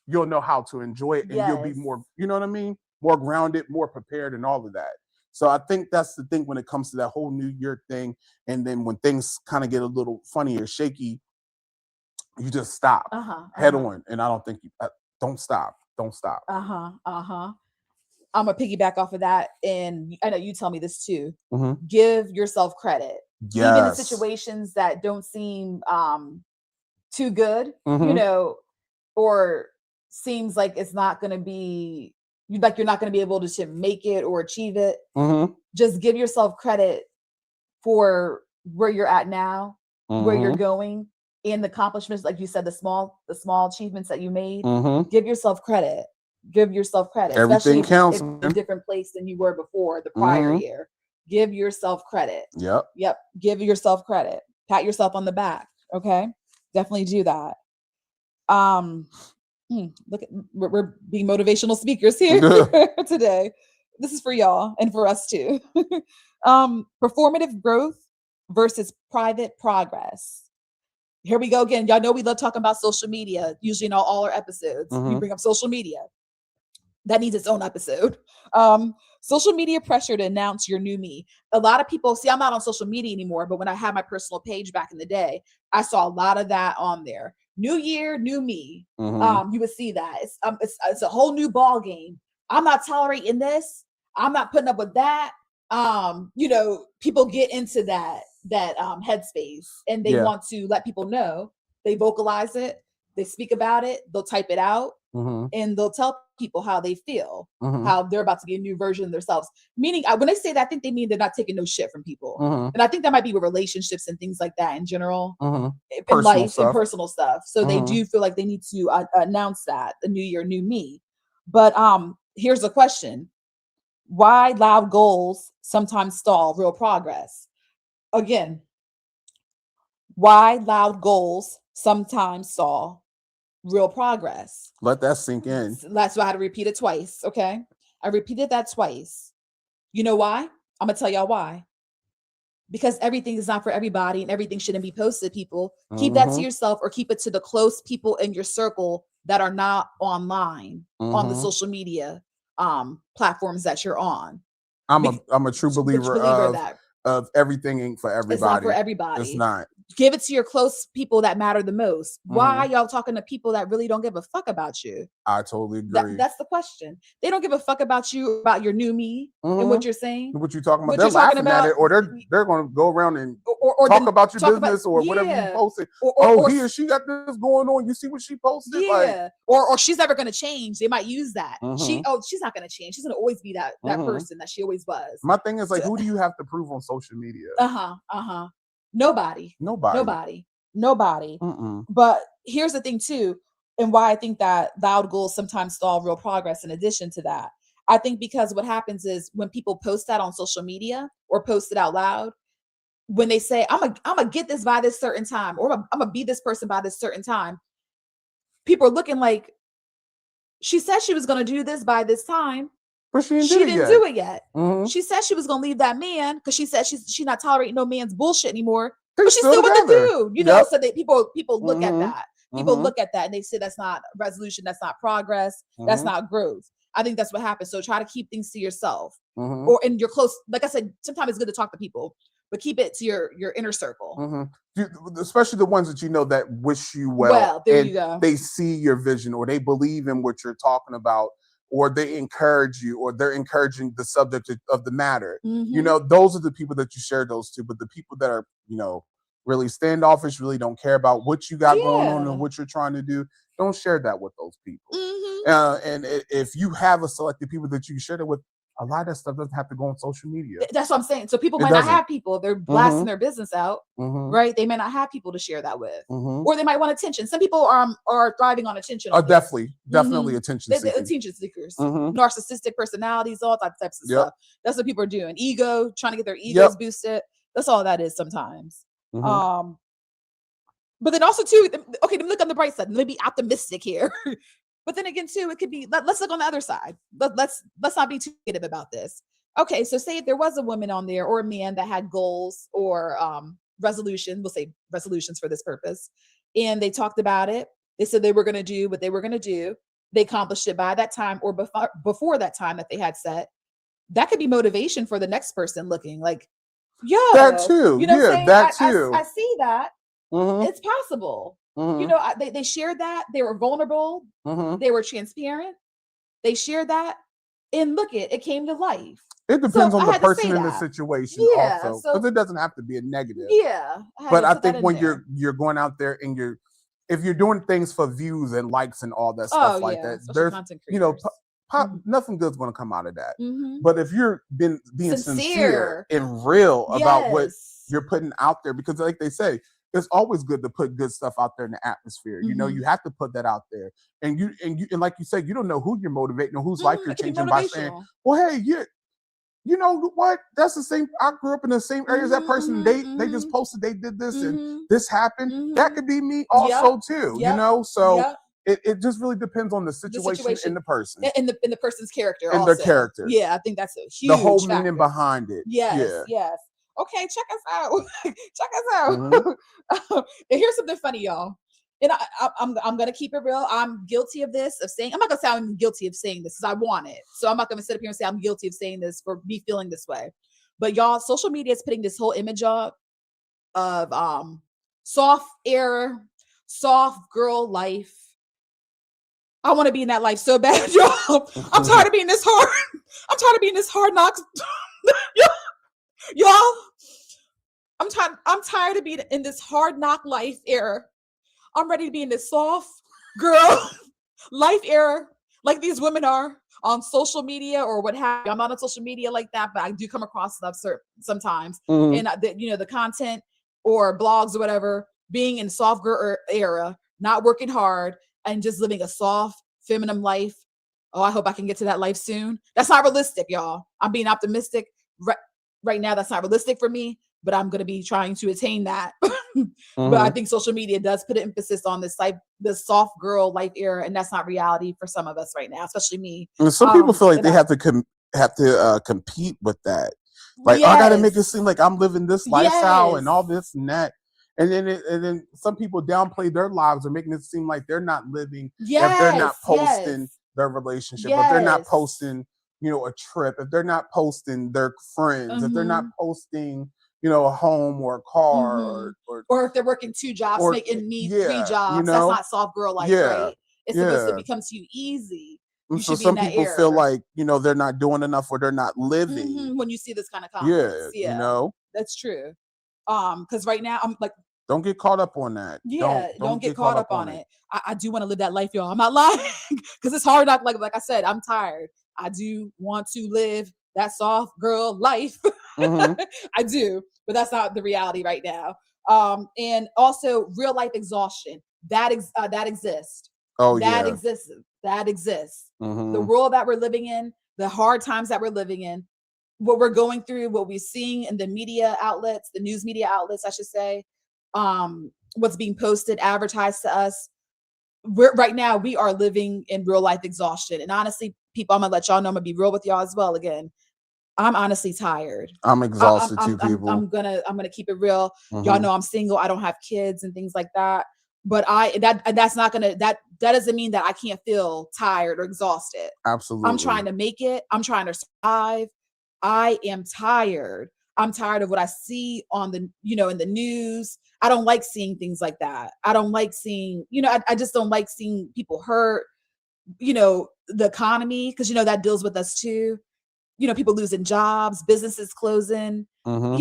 you'll know how to enjoy it, and you'll be more, you know what I mean? More grounded, more prepared, and all of that. So I think that's the thing when it comes to that whole New Year thing. And then when things kind of get a little funny or shaky, you just stop head on. And I don't think don't stop. I'm gonna piggyback off of that, and I know you tell me this too. Mm-hmm. Give yourself credit, yes. even in situations that don't seem too good, you know, or seems like it's not gonna be like you're not gonna be able to make it or achieve it. Just give yourself credit for where you're at now, where you're going, and the accomplishments, like you said, the small achievements that you made. Give yourself credit. Give yourself credit. Everything especially counts. if a different place than you were before the prior year. Give yourself credit. Yep. Give yourself credit. Pat yourself on the back. Okay. Definitely do that. Look, we're being motivational speakers here today. This is for y'all and for us too. Performative growth versus private progress. Here we go again. Y'all know we love talking about social media, usually in all our episodes. We bring up social media. That needs its own episode. Social media pressure to announce your new me. A lot of people, see, I'm not on social media anymore, but when I had my personal page back in the day, I saw a lot of that on there. New year, new me. You would see that. It's a whole new ball game. I'm not tolerating this. I'm not putting up with that. You know, people get into that headspace, and they want to let people know. They vocalize it. They speak about it. They'll type it out. And they'll tell people how they feel, how they're about to get a new version of themselves. Meaning, when they say that, I think they mean they're not taking no shit from people. And I think that might be with relationships and things like that in general, in life and personal stuff. So they do feel like they need to announce that the new year, new me. But here's the question: why loud goals sometimes stall real progress? Again, why loud goals sometimes stall real progress? Let that sink in. That's why I had to repeat it twice. Okay. I repeated that twice. You know why? I'm gonna tell y'all why. Because everything is not for everybody and everything shouldn't be posted, people. Keep that to yourself, or keep it to the close people in your circle that are not online on the social media platforms that you're on. I'm a true believer of everything ain't for everybody. It's not for everybody. It's not. Give it to your close people that matter the most. Why are y'all talking to people that really don't give a fuck about you? I totally agree. That's the question. They don't give a fuck about you, about your new me, and what you're saying. What you're talking about. They're laughing at it, or they're going to go around and talk about your business or whatever you posted. Or he or she got this going on. You see what she posted? Yeah. Or she's never going to change. They might use that. She's not going to change. She's going to always be that person that she always was. My thing is, like, who do you have to prove on social media? Nobody. But here's the thing too, and why I think that loud goals sometimes stall real progress. In addition to that, I think because what happens is when people post that on social media or post it out loud, when they say, I'm gonna get this by this certain time, or I'm gonna be this person by this certain time, people are looking like, she said she was gonna do this by this time, but she didn't do it yet. She said she was gonna leave that man because she said she's not tolerating no man's bullshit anymore. But she's still with the dude, you know. So that people look at that. People look at that and they say that's not resolution, that's not progress, that's not growth. I think that's what happens. So try to keep things to yourself, or in your close. Like I said, sometimes it's good to talk to people, but keep it to your inner circle. Especially the ones that you know that wish you well. Well, there you go. They see your vision, or they believe in what you're talking about, or they encourage you, or they're encouraging the subject of the matter. You know, those are the people that you share those to. But the people that are, you know, really standoffish, really don't care about what you got going on Yeah. and what you're trying to do, don't share that with those people. Mhm. And if you have a selected people that you share it with, a lot of that stuff doesn't have to go on social media. That's what I'm saying. So people It might not doesn't. have people. They're blasting Mhm. their business out, Mhm. right? They may not have people to share that with, Mhm. or they might want attention. Some people are thriving on attention. On there. Definitely attention They're seeking. attention seekers, Mhm. narcissistic personalities, all types of Yep. stuff. That's what people are doing. Ego, trying to get their egos Yep. boosted. That's all that is sometimes. Mhm. But then also too, okay, let me look on the bright side. Let me be optimistic here. But then again, too, it could be. Let's look on the other side. Let's not be too negative about this. Okay, so say if there was a woman on there or a man that had goals or resolution, we'll say resolutions for this purpose, and they talked about it. They said they were going to do what they were going to do. They accomplished it by that time or before that time that they had set. That could be motivation for the next person looking like, That yo, too. you know what I'm Yeah, saying? that I too. see that. Mhm. It's possible. You Mhm. know, they shared that. They were vulnerable. Mhm. They were transparent. They shared that. And look, it came to life. It So depends on I the had to say person and the that. situation Yeah. also, because So it doesn't have to be a negative. yeah, I had But to I put that think in when there. you're going out there and if you're doing things for views and likes and all that Oh stuff like yeah, that, especially there's content creators. Mhm. nothing good's going to come out of that. Mhm. But if you're being sincere Sincere. and real about what Yes. you're putting out there, because like they say, it's always good to put good stuff out there in the atmosphere. You know, Mhm. you have to put that out there, and like you said, you don't know who you're motivating or whose life Mhm. you're It could be changing by saying, motivational. "Well, hey, you know what? That's the same. I grew up in the same area as that Mhm. person. Mhm. They just Mhm. posted they did this and Mhm. this happened. That Mhm. could be me Yep. also too. You Yep. know, so Yep. it just really depends on the The situation and situation the person in the person's character and their also. character, Yeah, I think that's a the whole huge meaning factor. behind it. Yes, Yeah. yes. Okay, check us out. Check us out. Hmm. And here's something funny, y'all. And I'm gonna keep it real. I'm guilty of this, of saying, I'm not gonna say I'm guilty of saying this because I want it. So I'm not gonna sit up here and say I'm guilty of saying this for me feeling this way. But y'all, social media is putting this whole image up of soft air, soft girl life. I want to be in that life so bad, y'all. I'm tired of being this hard. I'm tired of being this hard knocks. Y'all, I'm tired of being in this hard knock life era. I'm ready to be in this soft girl life era like these women are on social media or what have you. I'm not on social media like that, but I do come across stuff sometimes. Hmm. And the content or blogs or whatever, being in soft girl era, not working hard and just living a soft feminine life. Oh, I hope I can get to that life soon. That's not realistic, y'all. I'm being optimistic. Right now, that's not realistic for me, but I'm going to be trying to attain that. But I Hmm. think social media does put an emphasis on this soft girl life era, and that's not reality for some of us right now, especially me. And some people feel like And they have to compete with that. Like, oh, I got to make it yes, seem like I'm living this lifestyle and yes, all this and that. And then some people downplay their lives or making it seem like they're not living if they're not yes, posting yes, their relationship, if they're not yes. posting, a trip, if they're not posting their friends, if they're not Mm-hmm. posting, a home or a car Mm-hmm. Or if they're working 2 jobs, or making me three yeah, jobs, that's not soft girl life, yeah, right? It's supposed to yeah. become to you easy. And You so should be in some that people feel era. like, they're not doing enough or they're not living. When you see this kind of comments. Yeah, Yeah, that's true. Because right now I'm like, don't get caught up on that. yeah, Don't don't get get caught caught up up on on it. it. I do want to live that life, y'all. I'm not lying because it's hard. Not like I said, I'm tired. I do want to live that soft girl life. Hmm. I do, but that's not the reality right now. And also real life exhaustion that exists. Oh That yeah. exists. That exists. The Hmm. world that we're living in, the hard times that we're living in, what we're going through, what we're seeing in the media outlets, the news media outlets, I should say, what's being posted, advertised to us. Right now, we are living in real life exhaustion. And honestly, people, I'm gonna let y'all know, I'm gonna be real with y'all as well again. I'm honestly tired. I'm I, I'm exhausted too, I'm I'm people. I'm gonna I'm gonna keep it real. Y'all Hmm. know I'm single. I don't have kids and things like that. But that's not gonna that doesn't mean that I can't feel tired or exhausted. I'm Absolutely. trying to make it. I'm trying to survive. I am tired. I'm tired of what I see on in the news. I don't like seeing things like that. I don't like seeing, I just don't like seeing people hurt, the economy, because, that deals with us too. People losing jobs, businesses closing. Hmm.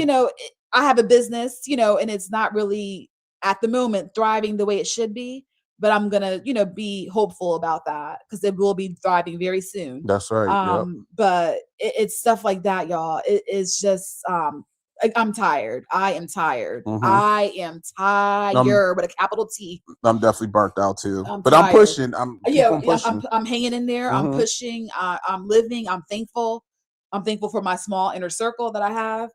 I have a business, and it's not really at the moment thriving the way it should be, but I'm gonna, be hopeful about that because it will be thriving very soon. That's right. Yep. But it's stuff like that, y'all. It is just I'm tired. I am tired. I am tired with a capital T. I'm definitely burnt out too. But tired. I'm pushing. I'm pushing. I'm hanging in there. I'm pushing. I'm living. I'm thankful. I'm thankful for my small inner circle that I have.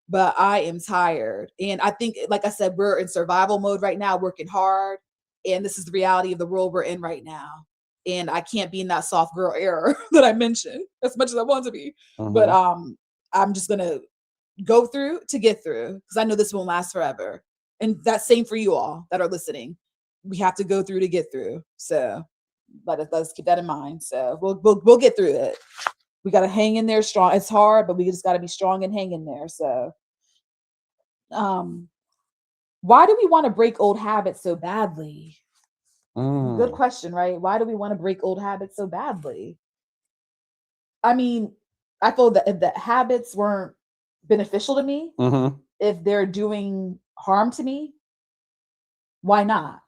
But I am tired. And I think, like I said, we're in survival mode right now, working hard. And this is the reality of the world we're in right now. And I can't be in that soft girl era that I mentioned as much as I want to be. But I'm just going to go through to get through because I know this won't last forever. And that's same for you all that are listening. We have to go through to get through. So let's keep that in mind. So we'll get through it. We got to hang in there strong. It's hard, but we just got to be strong and hang in there. So, why do we want to break old habits so badly? Good question, right? Why do we want to break old habits so badly? I mean, I feel that if the habits weren't beneficial to me, if they're doing harm to me, why not?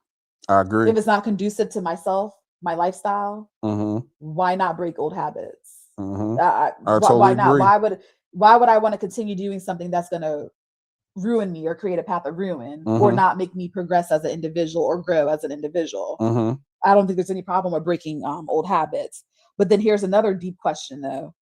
I agree. If it's not conducive to myself, my lifestyle, why not break old habits? I totally agree. Why would I want to continue doing something that's going to ruin me or create a path of ruin or not make me progress as an individual or grow as an individual? I don't think there's any problem with breaking old habits. But then here's another deep question though.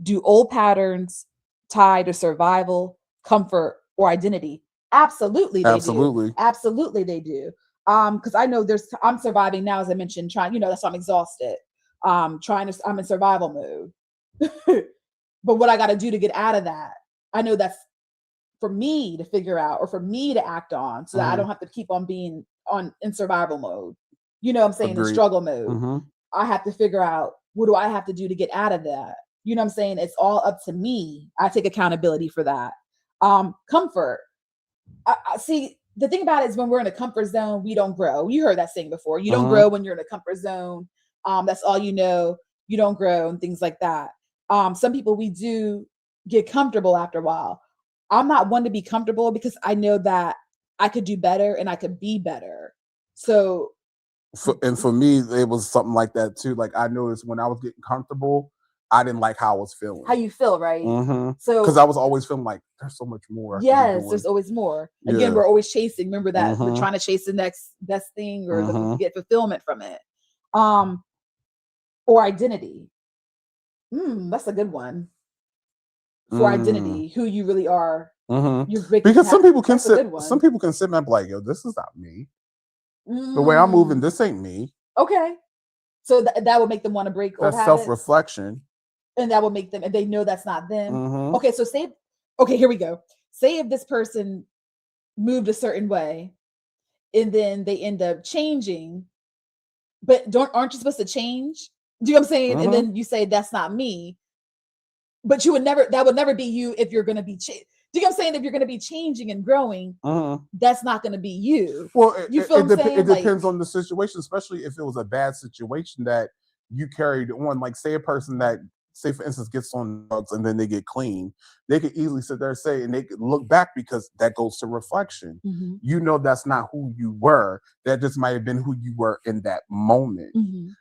Do old patterns tie to survival, comfort, or identity? Absolutely they do. Absolutely they do. Because I know I'm surviving now, as I mentioned, that's why I'm exhausted. I'm in survival mode. But what I got to do to get out of that, I know that's for me to figure out or for me to act on so that I don't have to keep on being in survival mode. You know what I'm saying? Agreed. In struggle mode. I have to figure out what do I have to do to get out of that? You know what I'm saying? It's all up to me. I take accountability for that. Comfort. I see. The thing about it is when we're in a comfort zone, we don't grow. You heard that saying before. You don't grow when you're in a comfort zone. That's all you know. You don't grow and things like that. Some people, we do get comfortable after a while. I'm not one to be comfortable because I know that I could do better and I could be better. So. For me, it was something like that too. Like I noticed when I was getting comfortable, I didn't like how I was feeling. How you feel, right? So because I was always feeling like there's so much more. Yes, there's always more. Again, we're always chasing. Remember that we're trying to chase the next best thing or looking to get fulfillment from it. Or identity. That's a good one. For identity, who you really are. Because some people can sit and be like, yo, this is not me. The way I'm moving, this ain't me. Okay. So that would make them want to break old habits. Self-reflection. And that would make them, and they know that's not them. Okay, so here we go. Say if this person moved a certain way and then they end up changing, but aren't you supposed to change? Do you know what I'm saying? And then you say, that's not me. But that would never be you if you're going to be do you know what I'm saying? If you're going to be changing and growing, that's not going to be you. Well, it depends on the situation, especially if it was a bad situation that you carried on. Like, say a person that, say for instance, gets on drugs and then they get clean, they could easily sit there and say, and they could look back because that goes to reflection. You know, that's not who you were. That just might have been who you were in that moment.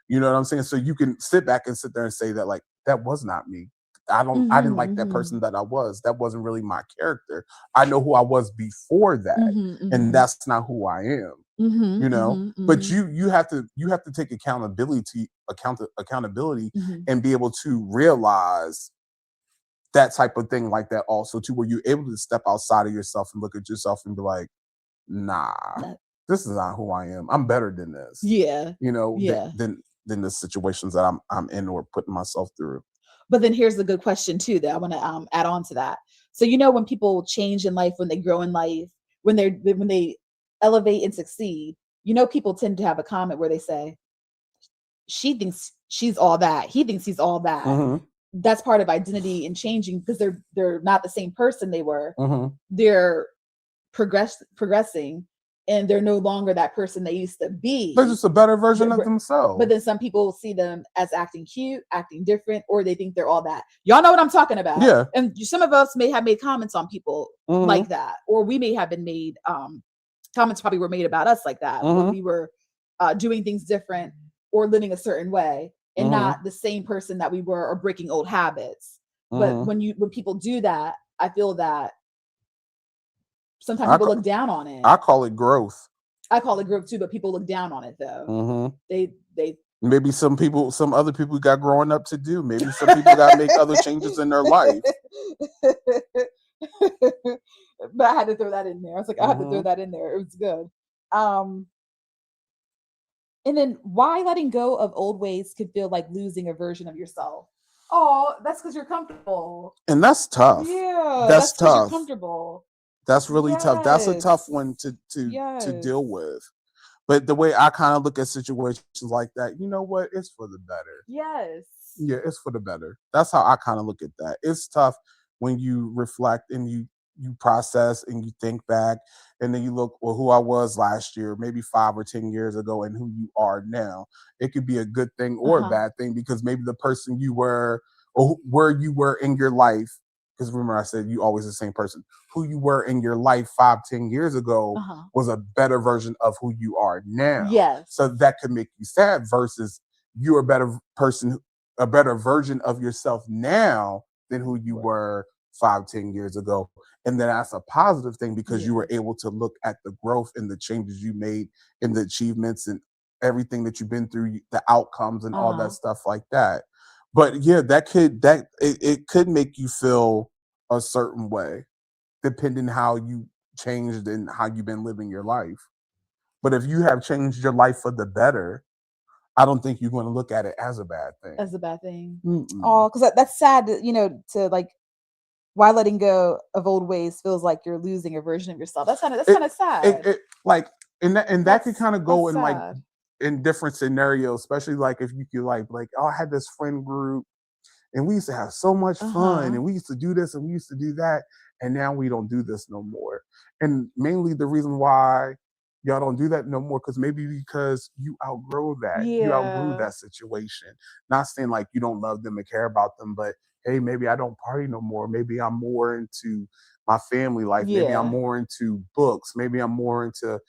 You know what I'm saying? So you can sit back and sit there and say that, like, that was not me. I didn't like that person that I was. That wasn't really my character. I know who I was before that, and that's not who I am. You know, but you have to take accountability and be able to realize that type of thing like that also too, where you're able to step outside of yourself and look at yourself and be like, nah, this is not who I am. I'm better than this. Yeah. You know, than the situations that I'm in or putting myself through. But then here's the good question too that I want to add on to that. So, you know, when people change in life, when they grow in life, when they elevate and succeed, you know, people tend to have a comment where they say, she thinks she's all that. He thinks he's all that. That's part of identity and changing because they're not the same person they were. They're progressing. and they're no longer that person they used to be. They're just a better version of But themselves. then some people see them as acting cute, acting different, or they think they're all that. Y'all know what I'm talking about. Yeah. And some of us may have made comments on people Mhm. like that, or we may have been made comments probably were made about us like that when we were doing things different or living a certain way, and not the same person that we were, or breaking old habits. But when people do that, I feel that sometimes people look down on it. I call it growth. I call it growth too, but people look down on it though. They maybe some other people got growing up to do. Maybe some people got to make other changes in their life. But I had to throw that in there. I was like, I had to throw that in there. It was good. And then why letting go of old ways could feel like losing a version of yourself? Oh, that's because you're comfortable. And that's tough. Yeah, that's tough. You're comfortable. That's really tough. That's a tough one to deal with. But the way I kind of look at situations like that, you know what? It's for the better. Yes. Yeah, it's for the better. That's how I kind of look at that. It's tough when you reflect and you process and you think back, and then you look, well, who I was last year, maybe 5 or 10 years ago, and who you are now. It could be a good thing or a bad thing, because maybe the person you were, or where you were in your life, because remember I said you always the same person, who you were in your life 5, 10 years ago was a better version of who you are now. Yes. So that could make you sad, versus you're a better person, a better version of yourself now than who you were 5, 10 years ago. And then that's a positive thing, because you were able to look at the growth and the changes you made and the achievements and everything that you've been through, the outcomes and all that stuff like that. But yeah, it could make you feel a certain way, depending how you changed and how you've been living your life. But if you have changed your life for the better, I don't think you're going to look at it as a bad thing. As a bad thing. Oh, because that's sad, to like, why letting go of old ways feels like you're losing a version of yourself. That's kind of sad. That could kind of go in like in different scenarios, especially like if you could like, oh, I had this friend group and we used to have so much fun and we used to do this and we used to do that, and now we don't do this no more. And mainly the reason why y'all don't do that no more, because you outgrow that. You outgrew that situation. Not saying like you don't love them and care about them, but hey, maybe I don't party no more. Maybe I'm more into my family life. Maybe I'm more into books. Maybe I'm more into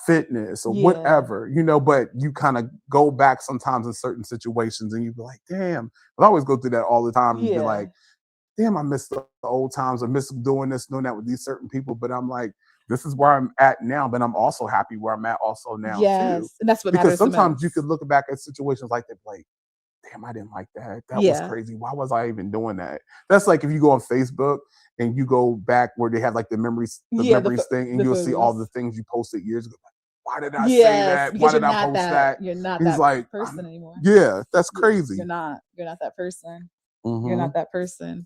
fitness or whatever, but you kind of go back sometimes in certain situations and you be like, damn, I always go through that all the time and be like, damn, I miss the old times. I miss doing this, doing that with these certain people. But I'm like, this is where I'm at now, but I'm also happy where I'm at also now too. And that's what because matters sometimes the you could look back at situations like that, like, damn, I didn't like that. That was crazy. Why was I even doing that? That's like if you go on Facebook and you go back where they have like the memories thing, and you'll see all the things you posted years ago. Why did I say that? Why did I post that? You're not He's that like, person anymore. Yeah, that's crazy. You're not that person. You're not that person.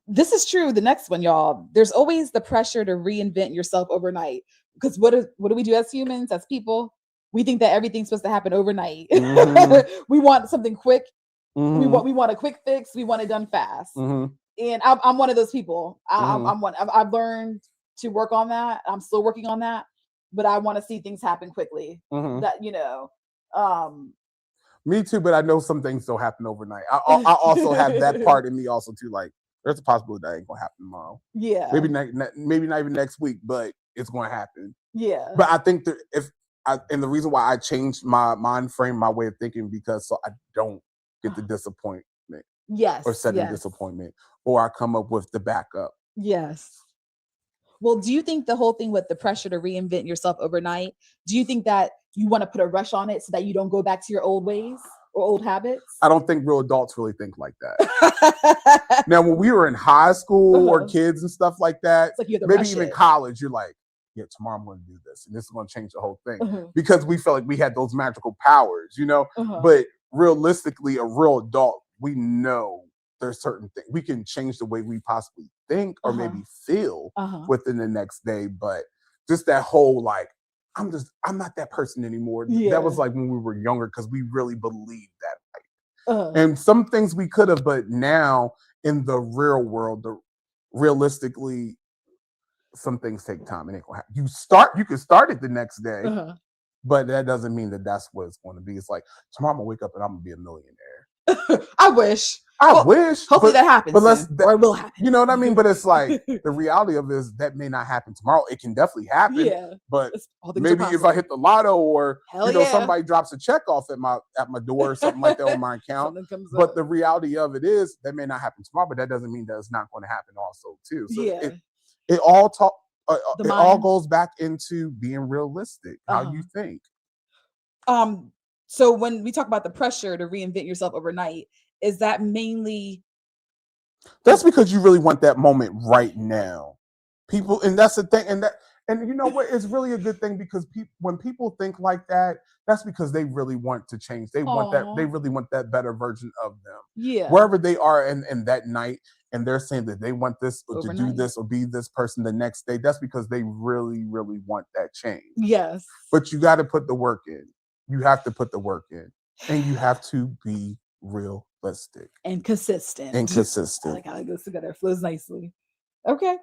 This is true. The next one, y'all. There's always the pressure to reinvent yourself overnight. Because what do we do as humans, as people? We think that everything's supposed to happen overnight. We want something quick. We want a quick fix. We want it done fast. And I'm one of those people. I've learned to work on that. I'm still working on that, but I want to see things happen quickly. That me too, but I know some things don't happen overnight. I also have that part in me also too. Like, there's a possibility that ain't gonna happen tomorrow. Yeah, maybe not even next week, but it's gonna happen. Yeah, but I think that and the reason why I changed my mind frame, my way of thinking, because so I don't get the disappointment. Or sudden disappointment, or I come up with the backup. Yes. Well, do you think the whole thing with the pressure to reinvent yourself overnight, do you think that you want to put a rush on it so that you don't go back to your old ways or old habits? I don't think real adults really think like that. Now, when we were in high school or kids and stuff like that, like maybe even college, you're like, yeah, tomorrow I'm going to do this, and this is going to change the whole thing, because we felt like we had those magical powers, But realistically, a real adult, we know there's certain things we can change the way we possibly think or maybe feel within the next day. But just that whole like, I'm not that person anymore. That was like when we were younger, because we really believed that. And some things we could have, but now in the real world, realistically, some things take time. It ain't gonna happen. You can start it the next day, Uh-huh. but that doesn't mean that that's what it's going to be. It's like tomorrow I'm gonna wake up and I'm gonna be a millionaire. I wish. I wish. Hopefully that happens. But let's, or it will happen. You know what I mean? But it's like the reality of it is that may not happen tomorrow. It can definitely happen. Yeah. But maybe if I hit the lotto or somebody drops a check off at my door or something like that on my account. But the reality of it is that may not happen tomorrow, but that doesn't mean that it's not going to happen also too. So it all goes back into being realistic, how you think. So when we talk about the pressure to reinvent yourself overnight, is that mainly? That's because you really want that moment right now. People, and that's the thing, and you know what? It's really a good thing because when people think like that, that's because they really want to change. They want that. They really want that better version of them. Yeah. Wherever they are in that night, and they're saying that they want this or to do this or be this person the next day. That's because they really, really want that change. Yes. But you got to put the work in. You have to put the work in, and you have to be realistic and consistent. I like how it goes together. It flows nicely. Okay.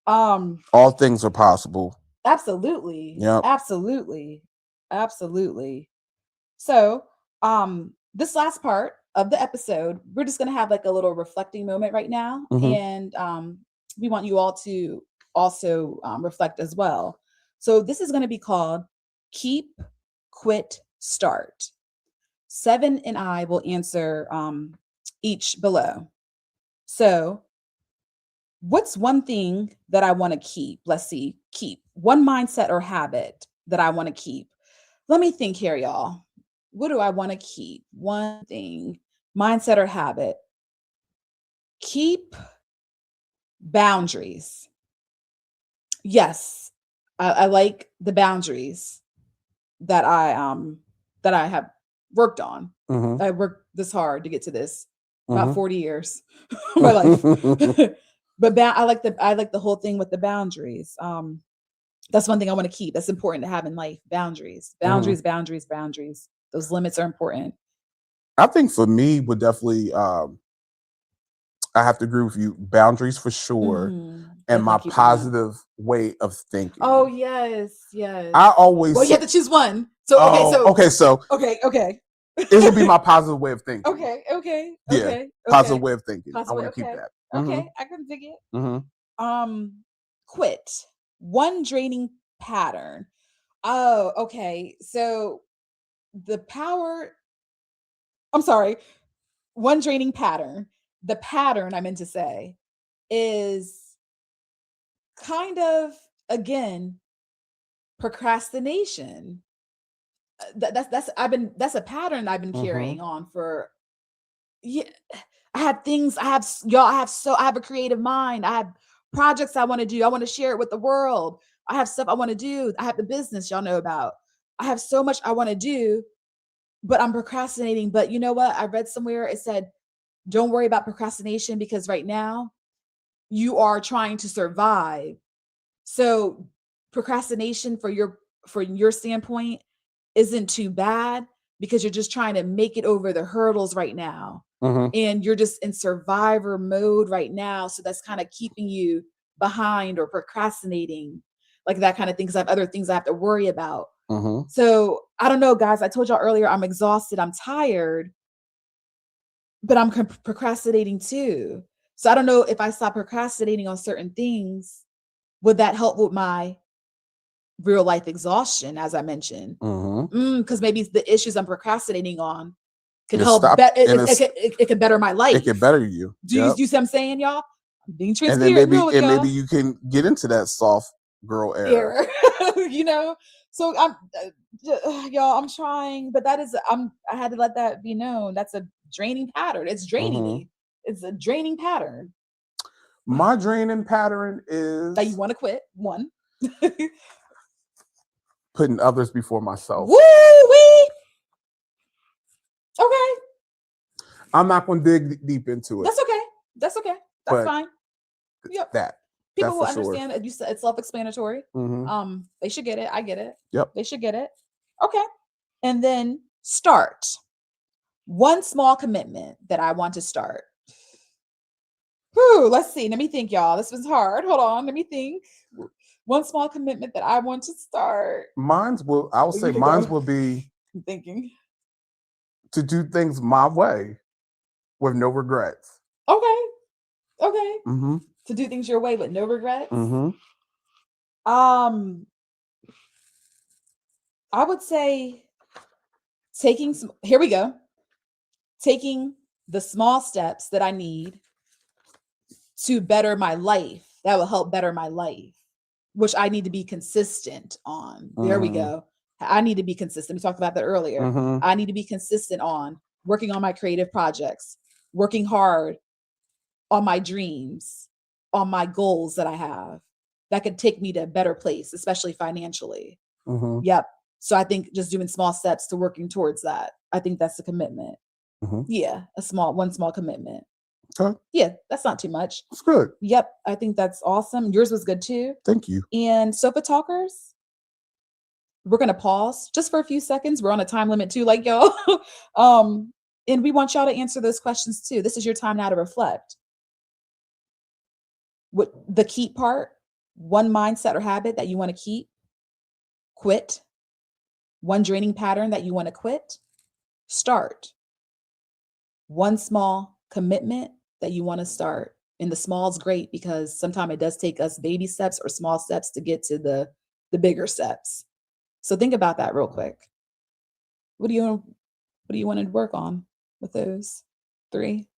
All things are possible. Absolutely. Yeah. Absolutely. So, this last part of the episode, we're just gonna have like a little reflecting moment right now, and we want you all to also reflect as well. So this is gonna be called Keep, Quit, Start. SeVen and I will answer each below. So, what's one thing that I want to keep? Let's see. Keep one mindset or habit that I want to keep. Let me think here, y'all. What do I want to keep? One thing, mindset or habit. Keep boundaries. Yes, I like the boundaries that I have worked on. I worked this hard to get to this. About 40 years of my life. But I like the whole thing with the boundaries. That's one thing I want to keep. That's important to have in life. Boundaries. Those limits are important. I think for me would definitely I have to agree with you. Boundaries for sure. And my positive way of thinking. Oh, yes. I always you have to choose one. So okay. It would be my positive way of thinking. Okay. Positive way of thinking. I want to keep that. Okay, I can dig it. Quit. One draining pattern. Oh, okay. So one draining pattern. The pattern I meant to say is kind of, again, procrastination. That's a pattern I've been carrying on for. Yeah, I have a creative mind. I have projects I want to do. I want to share it with the world. I have stuff I want to do. I have the business y'all know about. I have so much I want to do, but I'm procrastinating. But you know what? I read somewhere it said, don't worry about procrastination because right now you are trying to survive. So procrastination for your standpoint isn't too bad because you're just trying to make it over the hurdles right now. And you're just in survivor mode right now. So that's kind of keeping you behind or procrastinating, like that kind of thing. Because I have other things I have to worry about. So I don't know, guys. I told y'all earlier, I'm exhausted. I'm tired, but I'm procrastinating too. So I don't know if I stop procrastinating on certain things, would that help with my real life exhaustion, as I mentioned? Because maybe the issues I'm procrastinating on can help. It can better my life. It can better you. Do you see what I'm saying, y'all? I'm being transparent. And then maybe you can get into that soft girl era. So y'all, I'm trying, but I had to let that be known. That's a draining pattern. It's draining me. It's a draining pattern. My draining pattern is that you want to quit. One. Putting others before myself. Woo-wee! Okay. I'm not going to dig deep into it. That's okay. That's fine. Yep. People will understand it. You said it's self-explanatory. They should get it. I get it. Yep. They should get it. Okay. And then start. One small commitment that I want to start. Whew, let's see. Let me think, y'all. This was hard. Hold on. Let me think. One small commitment that I want to start. I would say You can mine's go. will be I'm thinking. to do things my way with no regrets. Okay. Okay. Mm-hmm. To do things your way with no regrets. Mm-hmm. Um, I would say taking some, here we go. Taking the small steps that I need to better my life, that will help better my life, which I need to be consistent on. There we go. I need to be consistent. We talked about that earlier. Mm-hmm. I need to be consistent on working on my creative projects, working hard on my dreams, on my goals that I have that could take me to a better place, especially financially. Mm-hmm. Yep. So I think just doing small steps to working towards that. I think that's a commitment. Mm-hmm. Yeah, one small commitment. Okay. Yeah, that's not too much. That's good. Yep, I think that's awesome. Yours was good too. Thank you. And Sofa Talkers, we're gonna pause just for a few seconds. We're on a time limit too, like y'all. And we want y'all to answer those questions too. This is your time now to reflect. What the keep part, one mindset or habit that you want to keep, quit, one draining pattern that you want to quit, start. One small commitment that you want to start. And the small is great because sometimes it does take us baby steps or small steps to get to the bigger steps. So think about that real quick. What do you want to work on with those 3?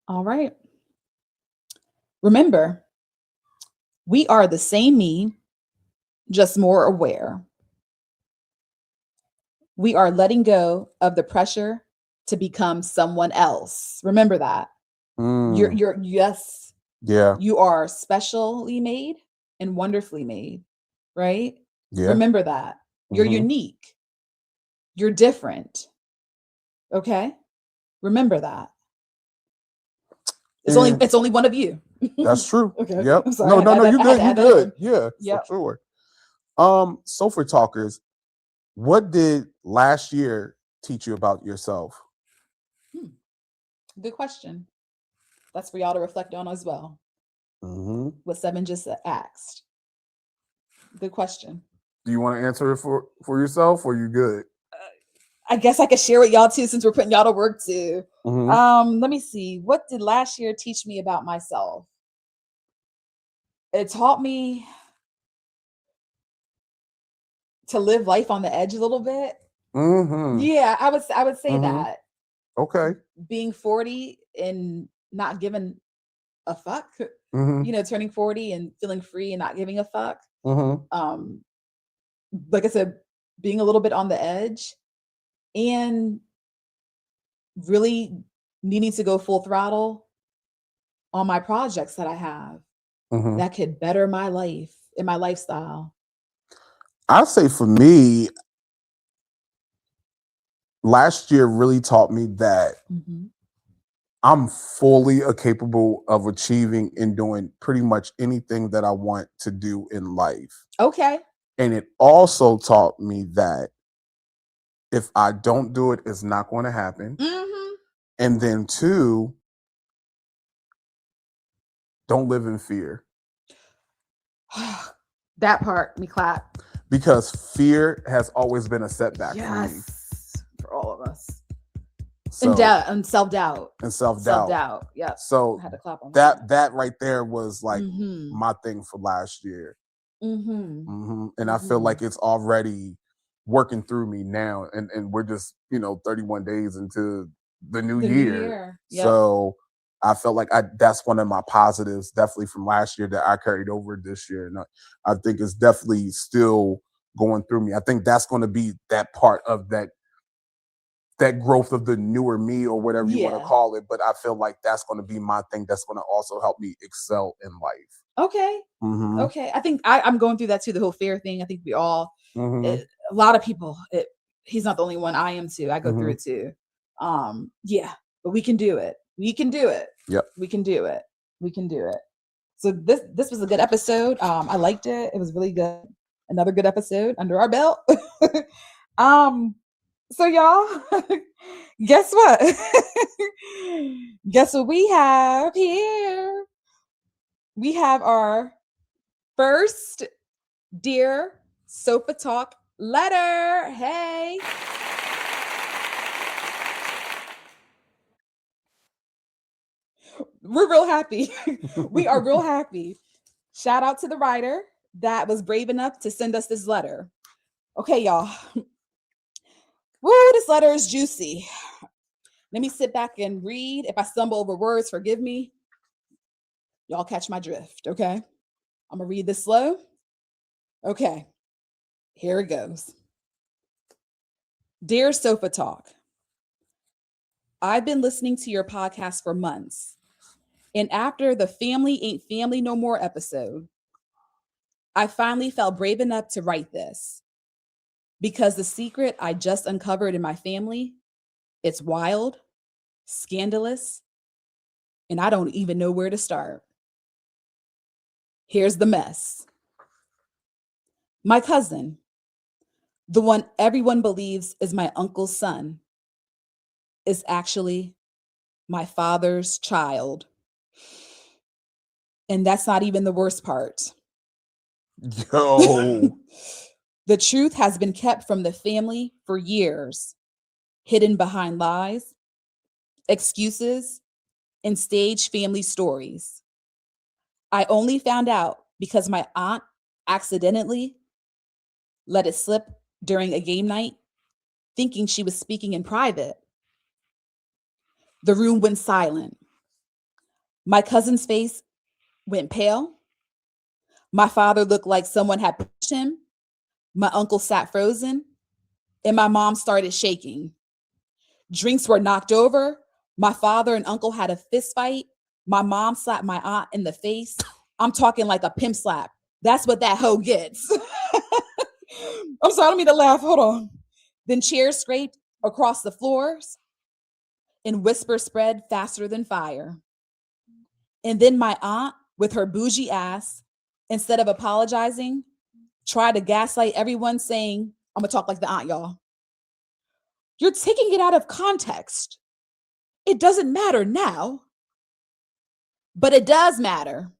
All right. Remember, we are the same me, just more aware. We are letting go of the pressure to become someone else. Remember that. You're yes. Yeah. You are specially made and wonderfully made, right? Yeah. Remember that. You're Mhm. unique. You're different. Okay? Remember that. It's only one of you. That's true. Okay. Yep. I'm sorry. No, you good. You good. In. Yeah, Yep. for sure. So for talkers, what did last year teach you about yourself? Good question. That's for y'all to reflect on as well. What SeVen just asked. Good question. Do you want to answer it for yourself, or you good? I guess I could share with y'all too, since we're putting y'all to work too. Let me see. What did last year teach me about myself? It taught me to live life on the edge a little bit. Yeah, I would say that. Okay. Being 40 and not giving a fuck, turning 40 and feeling free and not giving a fuck. Like I said, being a little bit on the edge and really needing to go full throttle on my projects that I have that could better my life and my lifestyle. I'd say for me, last year really taught me that I'm fully capable of achieving and doing pretty much anything that I want to do in life. Okay. And it also taught me that if I don't do it, it's not going to happen. And then 2, don't live in fear. That part, me clap. Because fear has always been a setback for me. For all of us. So, and self-doubt. Self-doubt. Yeah. So I had to clap on that right there was like my thing for last year. And I feel like it's already working through me now. And we're just, 31 days into the new year. Yep. So I felt like that's one of my positives definitely from last year that I carried over this year. And I think it's definitely still going through me. I think that's going to be that part of that growth of the newer me or whatever you want to call it. But I feel like that's going to be my thing that's going to also help me excel in life. Okay. Okay. I think I'm going through that too, the whole fear thing. I think we all, a lot of people, he's not the only one. I am too. I go through it too. Yeah, but we can do it. We can do it. Yep. We can do it. We can do it. So this was a good episode. I liked it. It was really good. Another good episode under our belt. So y'all, guess what? Guess what we have here? We have our first Dear Sofa Talk letter. Hey. We're real happy. We are real happy. Shout out to the writer that was brave enough to send us this letter. Okay, y'all. Woo, this letter is juicy. Let me sit back and read. If I stumble over words, forgive me. Y'all catch my drift, okay? I'm gonna read this slow. Okay, here it goes. Dear Sofa Talk, I've been listening to your podcast for months. And after the Family Ain't Family No More episode, I finally felt brave enough to write this because the secret I just uncovered in my family, it's wild, scandalous, and I don't even know where to start. Here's the mess. My cousin, the one everyone believes is my uncle's son, is actually my father's child. And that's not even the worst part. Yo. The truth has been kept from the family for years, hidden behind lies, excuses, and staged family stories. I only found out because my aunt accidentally let it slip during a game night, thinking she was speaking in private. The room went silent. My cousin's face went pale. My father looked like someone had pushed him. My uncle sat frozen, and my mom started shaking. Drinks were knocked over. My father and uncle had a fist fight. My mom slapped my aunt in the face. I'm talking like a pimp slap. That's what that hoe gets. I'm sorry, I don't mean to laugh. Hold on. Then chairs scraped across the floors and whispers spread faster than fire. And then my aunt, with her bougie ass, instead of apologizing, tried to gaslight everyone saying, I'm gonna talk like the aunt, y'all. You're taking it out of context. It doesn't matter now, but it does matter.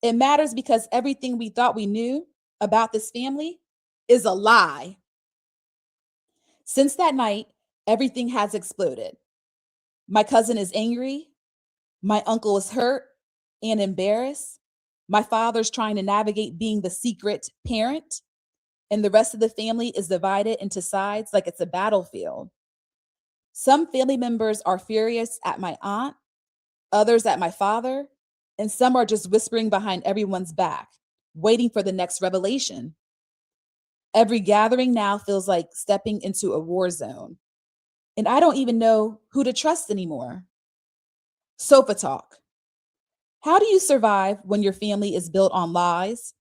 It matters because everything we thought we knew about this family is a lie. Since that night, everything has exploded. My cousin is angry. My uncle is hurt and embarrassed. My father's trying to navigate being the secret parent, and the rest of the family is divided into sides like it's a battlefield. Some family members are furious at my aunt, others at my father, and some are just whispering behind everyone's back, waiting for the next revelation. Every gathering now feels like stepping into a war zone, and I don't even know who to trust anymore. Sofa talk. How do you survive when your family is built on lies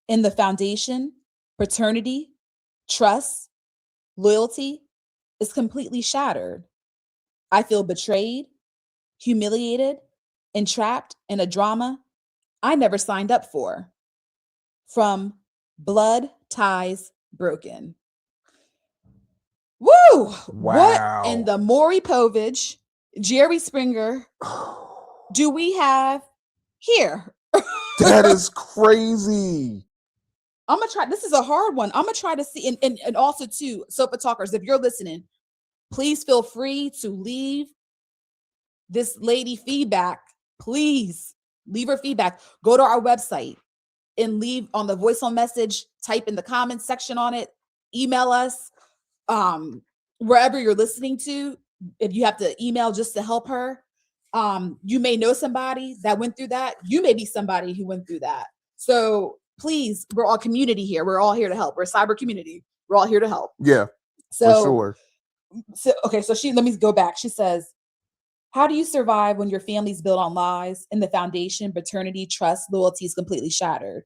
and the foundation, paternity, trust, loyalty is completely shattered? I feel betrayed, humiliated, and trapped in a drama I never signed up for. From Blood Ties Broken. Woo! What in Wow. the Maury Povich, Jerry Springer do we have here? That is crazy. I'm gonna try. This is a hard one. I'm gonna try to see, and also too, Sofa Talkers, if you're listening, please feel free to leave this lady feedback. Please leave her feedback. Go to our website and leave on the voice on message. Type in the comments section on it. Email us. Wherever you're listening to. If you have to email just to help her, you may know somebody that went through that. You may be somebody who went through that. So please, we're all community here. We're all here to help. We're a cyber community. We're all here to help. Yeah, So, for sure. okay. So let me go back. She says, how do you survive when your family's built on lies and the foundation, paternity, trust, loyalty is completely shattered?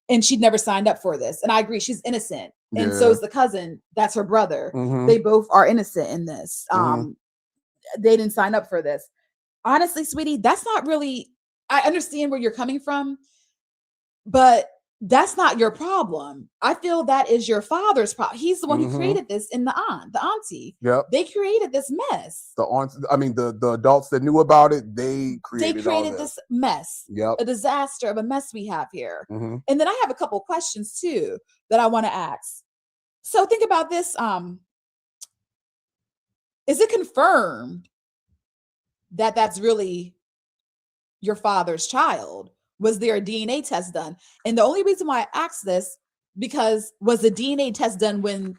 And she'd never signed up for this. And I agree, she's innocent. And so is the cousin. That's her brother. Mhm. They both are innocent in this. They didn't sign up for this. Honestly, sweetie, that's not really, I understand where you're coming from, but that's not your problem. I feel that is your father's problem. He's the one who Mm-hmm. created this, and the auntie. Yep. They created this mess. The aunts, I mean, the adults that knew about it, they They created all created this. this mess. Yep. A disaster of a mess we have here. Mm-hmm. And then I have a couple questions too that I want to ask. So think about this. Is it confirmed that that's really your father's child? Was there a DNA test done? And the only reason why I asked this, because was the DNA test done when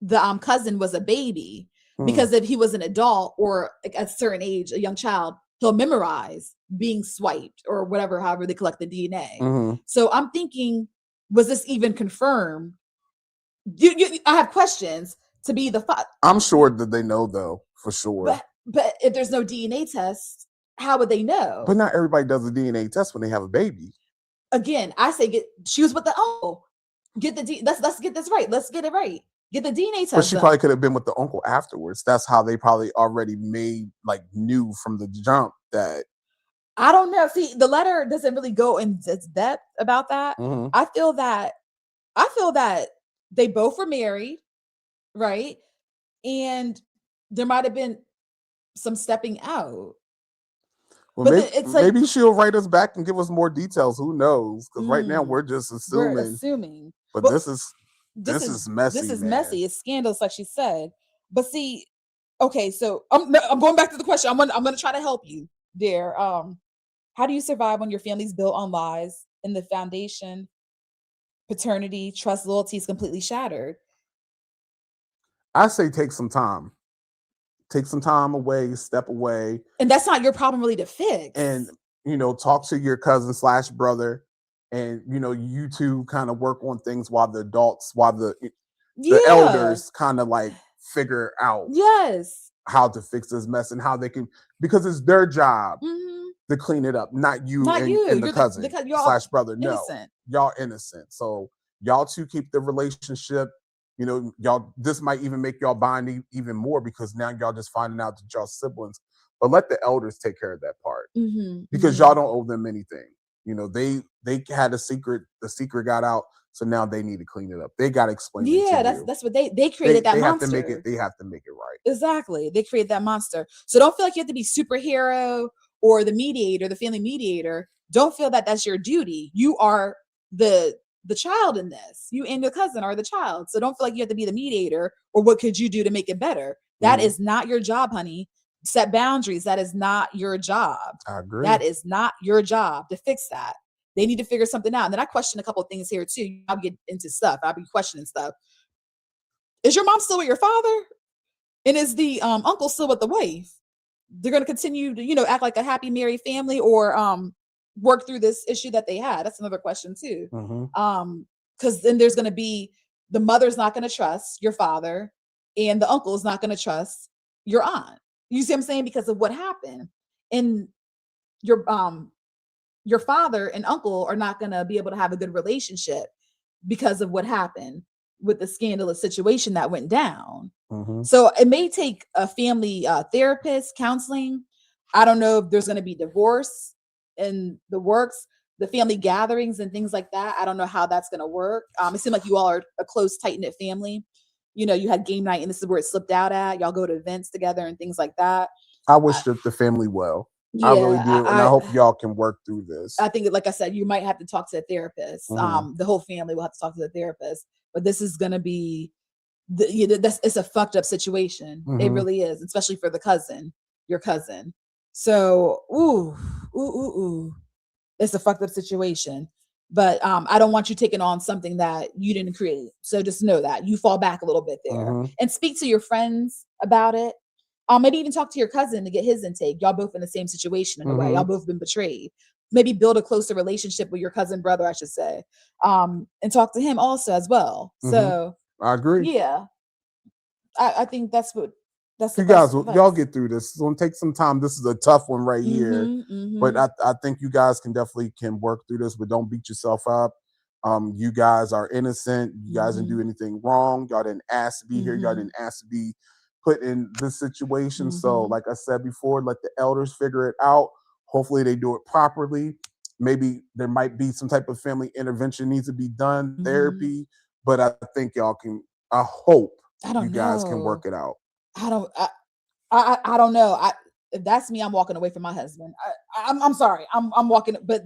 the cousin was a baby? Because if he was an adult or at a certain age, a young child, he'll memorize being swiped or whatever, however they collect the DNA. Mm-hmm. So I'm thinking, was this even confirmed? I have questions to be the father. I'm sure that they know, though, for sure. But if there's no DNA test, how would they know? But not everybody does a DNA test when they have a baby. Again, I say she was with the uncle. Let's get this right. Let's get it right. Get the DNA test. But she probably could have been with the uncle afterwards. That's how they probably already knew from the jump that. I don't know. See, the letter doesn't really go in depth about that. Mm-hmm. I feel that they both were married, right? And there might have been some stepping out. Well, maybe she'll write us back and give us more details. Who knows? Because right now we're just assuming. We're assuming. But this is messy. This is man. messy. It's scandalous, like she said. But see, okay, so I'm going back to the question. I'm gonna try to help you, dear. How do you survive when your family's built on lies and the foundation, paternity, trust, loyalty is completely shattered? I say take some time. Take some time away, step away. And that's not your problem really to fix. And, talk to your cousin / brother. And, you two kind of work on things while the elders kind of figure out how to fix this mess and how they can, because it's their job to clean it up, not you and the cousin / brother. No, y'all innocent. So y'all two keep the relationship. Y'all, this might even make y'all bond even more because now y'all just finding out that y'all siblings. But let the elders take care of that part because y'all don't owe them anything. They had a secret. The secret got out, so now they need to clean it up. They got to explain. Yeah, that's what they created that monster. They have to make it right. Exactly, they created that monster. So don't feel like you have to be superhero or the mediator, the family mediator. Don't feel that that's your duty. You are the child in this. You and your cousin are the child. So don't feel like you have to be the mediator or what could you do to make it better. That is not your job, honey. Set boundaries. That is not your job. I agree. That is not your job to fix that. They need to figure something out. And then I question a couple of things here too. I'll get into stuff. I'll be questioning stuff. Is your mom still with your father? And is the uncle still with the wife? They're going to continue to, act like a happy married family or work through this issue that they had? That's another question too. Because then there's going to be the mother's not going to trust your father and the uncle is not going to trust your aunt. You see what I'm saying? Because of what happened. And your father and uncle are not going to be able to have a good relationship because of what happened with the scandalous situation that went down. So it may take a family therapist, counseling. I don't know if there's going to be divorce in the works, the family gatherings and things like that. I don't know how that's going to work. It seemed like you all are a close, tight-knit family. You had game night and this is where it slipped out at. Y'all go to events together and things like that. I wish the family well. Yeah, I really do. And I hope y'all can work through this. I think, like I said, you might have to talk to a therapist. The whole family will have to talk to the therapist. But this is going to be, it's a fucked up situation. It really is, especially for your cousin. So, it's a fucked up situation. But I don't want you taking on something that you didn't create. So just know that you fall back a little bit there and speak to your friends about it. Maybe even talk to your cousin to get his intake. Y'all both in the same situation in a way. Y'all both been betrayed. Maybe build a closer relationship with your cousin brother, I should say, and talk to him also as well. So I agree. Yeah, I think that's what. You guys, y'all get through this. It's gonna take some time. This is a tough one right here, but I think you guys can definitely work through this. But don't beat yourself up. You guys are innocent. You guys didn't do anything wrong. Y'all didn't ask to be here. Y'all didn't ask to be put in this situation. So, like I said before, let the elders figure it out. Hopefully, they do it properly. maybe there might be some type of family intervention needs to be done, Mhm. therapy, but I think y'all can, I hope I you don't guys can know. work it out. I don't know. If that's me, I'm walking away from my husband. I'm sorry. I'm walking, but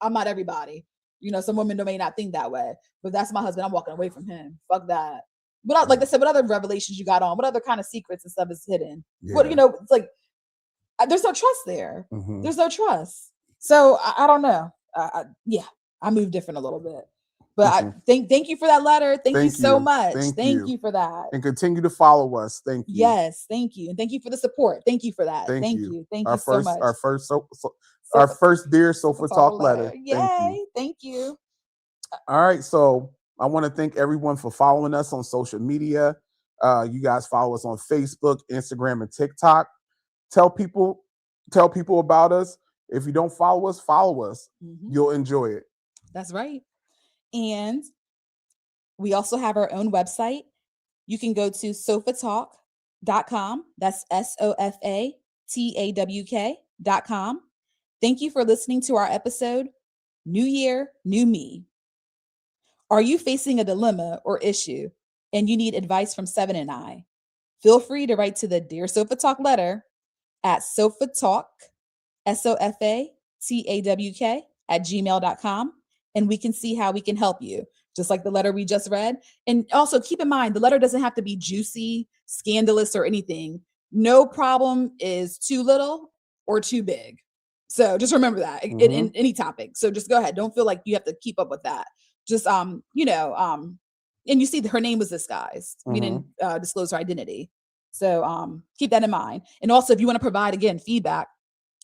I'm not everybody. You know, some women may not think that way, but that's my husband. I'm walking away from him. Fuck that. But like I said, what other revelations you got on? What other kind of secrets and stuff is hidden? What, Yeah. it's like, there's no trust there. Mhm. There's no trust. So I don't know. Yeah, I moved different a little bit. But I thank you for that letter. Thank you so much. Thank you for that. And continue to follow us. Thank you. Yes, thank you. And thank you for the support. Thank you for that. Thank Thank you. you. Thank Our you so much. Our first Dear Sofa Talk letter. Thank you. Yay. Thank you. All right. So I want to thank everyone for following us on social media. You guys follow us on Facebook, Instagram, and TikTok. Tell people about us. If you don't follow us, follow us. Mhm. You'll enjoy it. That's right. And we also have our own website. You can go to sofatalk.com. That's SOFATAWK.com. Thank you for listening to our episode, New Year, New Me. Are you facing a dilemma or issue and you need advice from SeVen and I? Feel free to write to the Dear Sofa Talk letter at sofatalk, SOFATAWK @gmail.com, and we can see how we can help you, just like the letter we just read. And also keep in mind, the letter doesn't have to be juicy, scandalous, or anything. No problem is too little or too big. So just remember that in any topic. So just go ahead. Don't feel like you have to keep up with that. Just and you see her name was disguised. We didn't disclose her identity. So keep that in mind. And also, if you want to provide again feedback,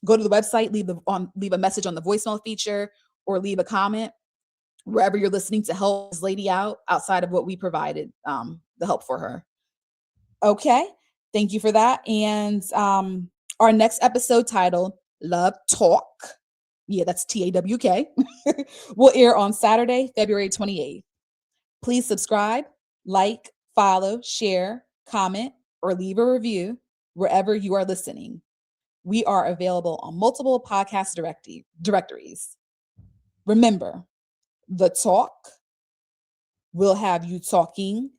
go to the website, leave a message on the voicemail feature, or leave a comment wherever you're listening to help this lady out outside of what we provided, the help for her. Okay, thank you for that. And our next episode titled Love Talk, yeah, that's TAWK, will air on Saturday, February 28th. Please subscribe, like, follow, share, comment, or leave a review wherever you are listening. We are available on multiple podcast directories. Remember, the talk will have you talking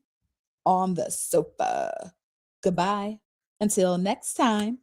on the sofa. Goodbye. Until next time.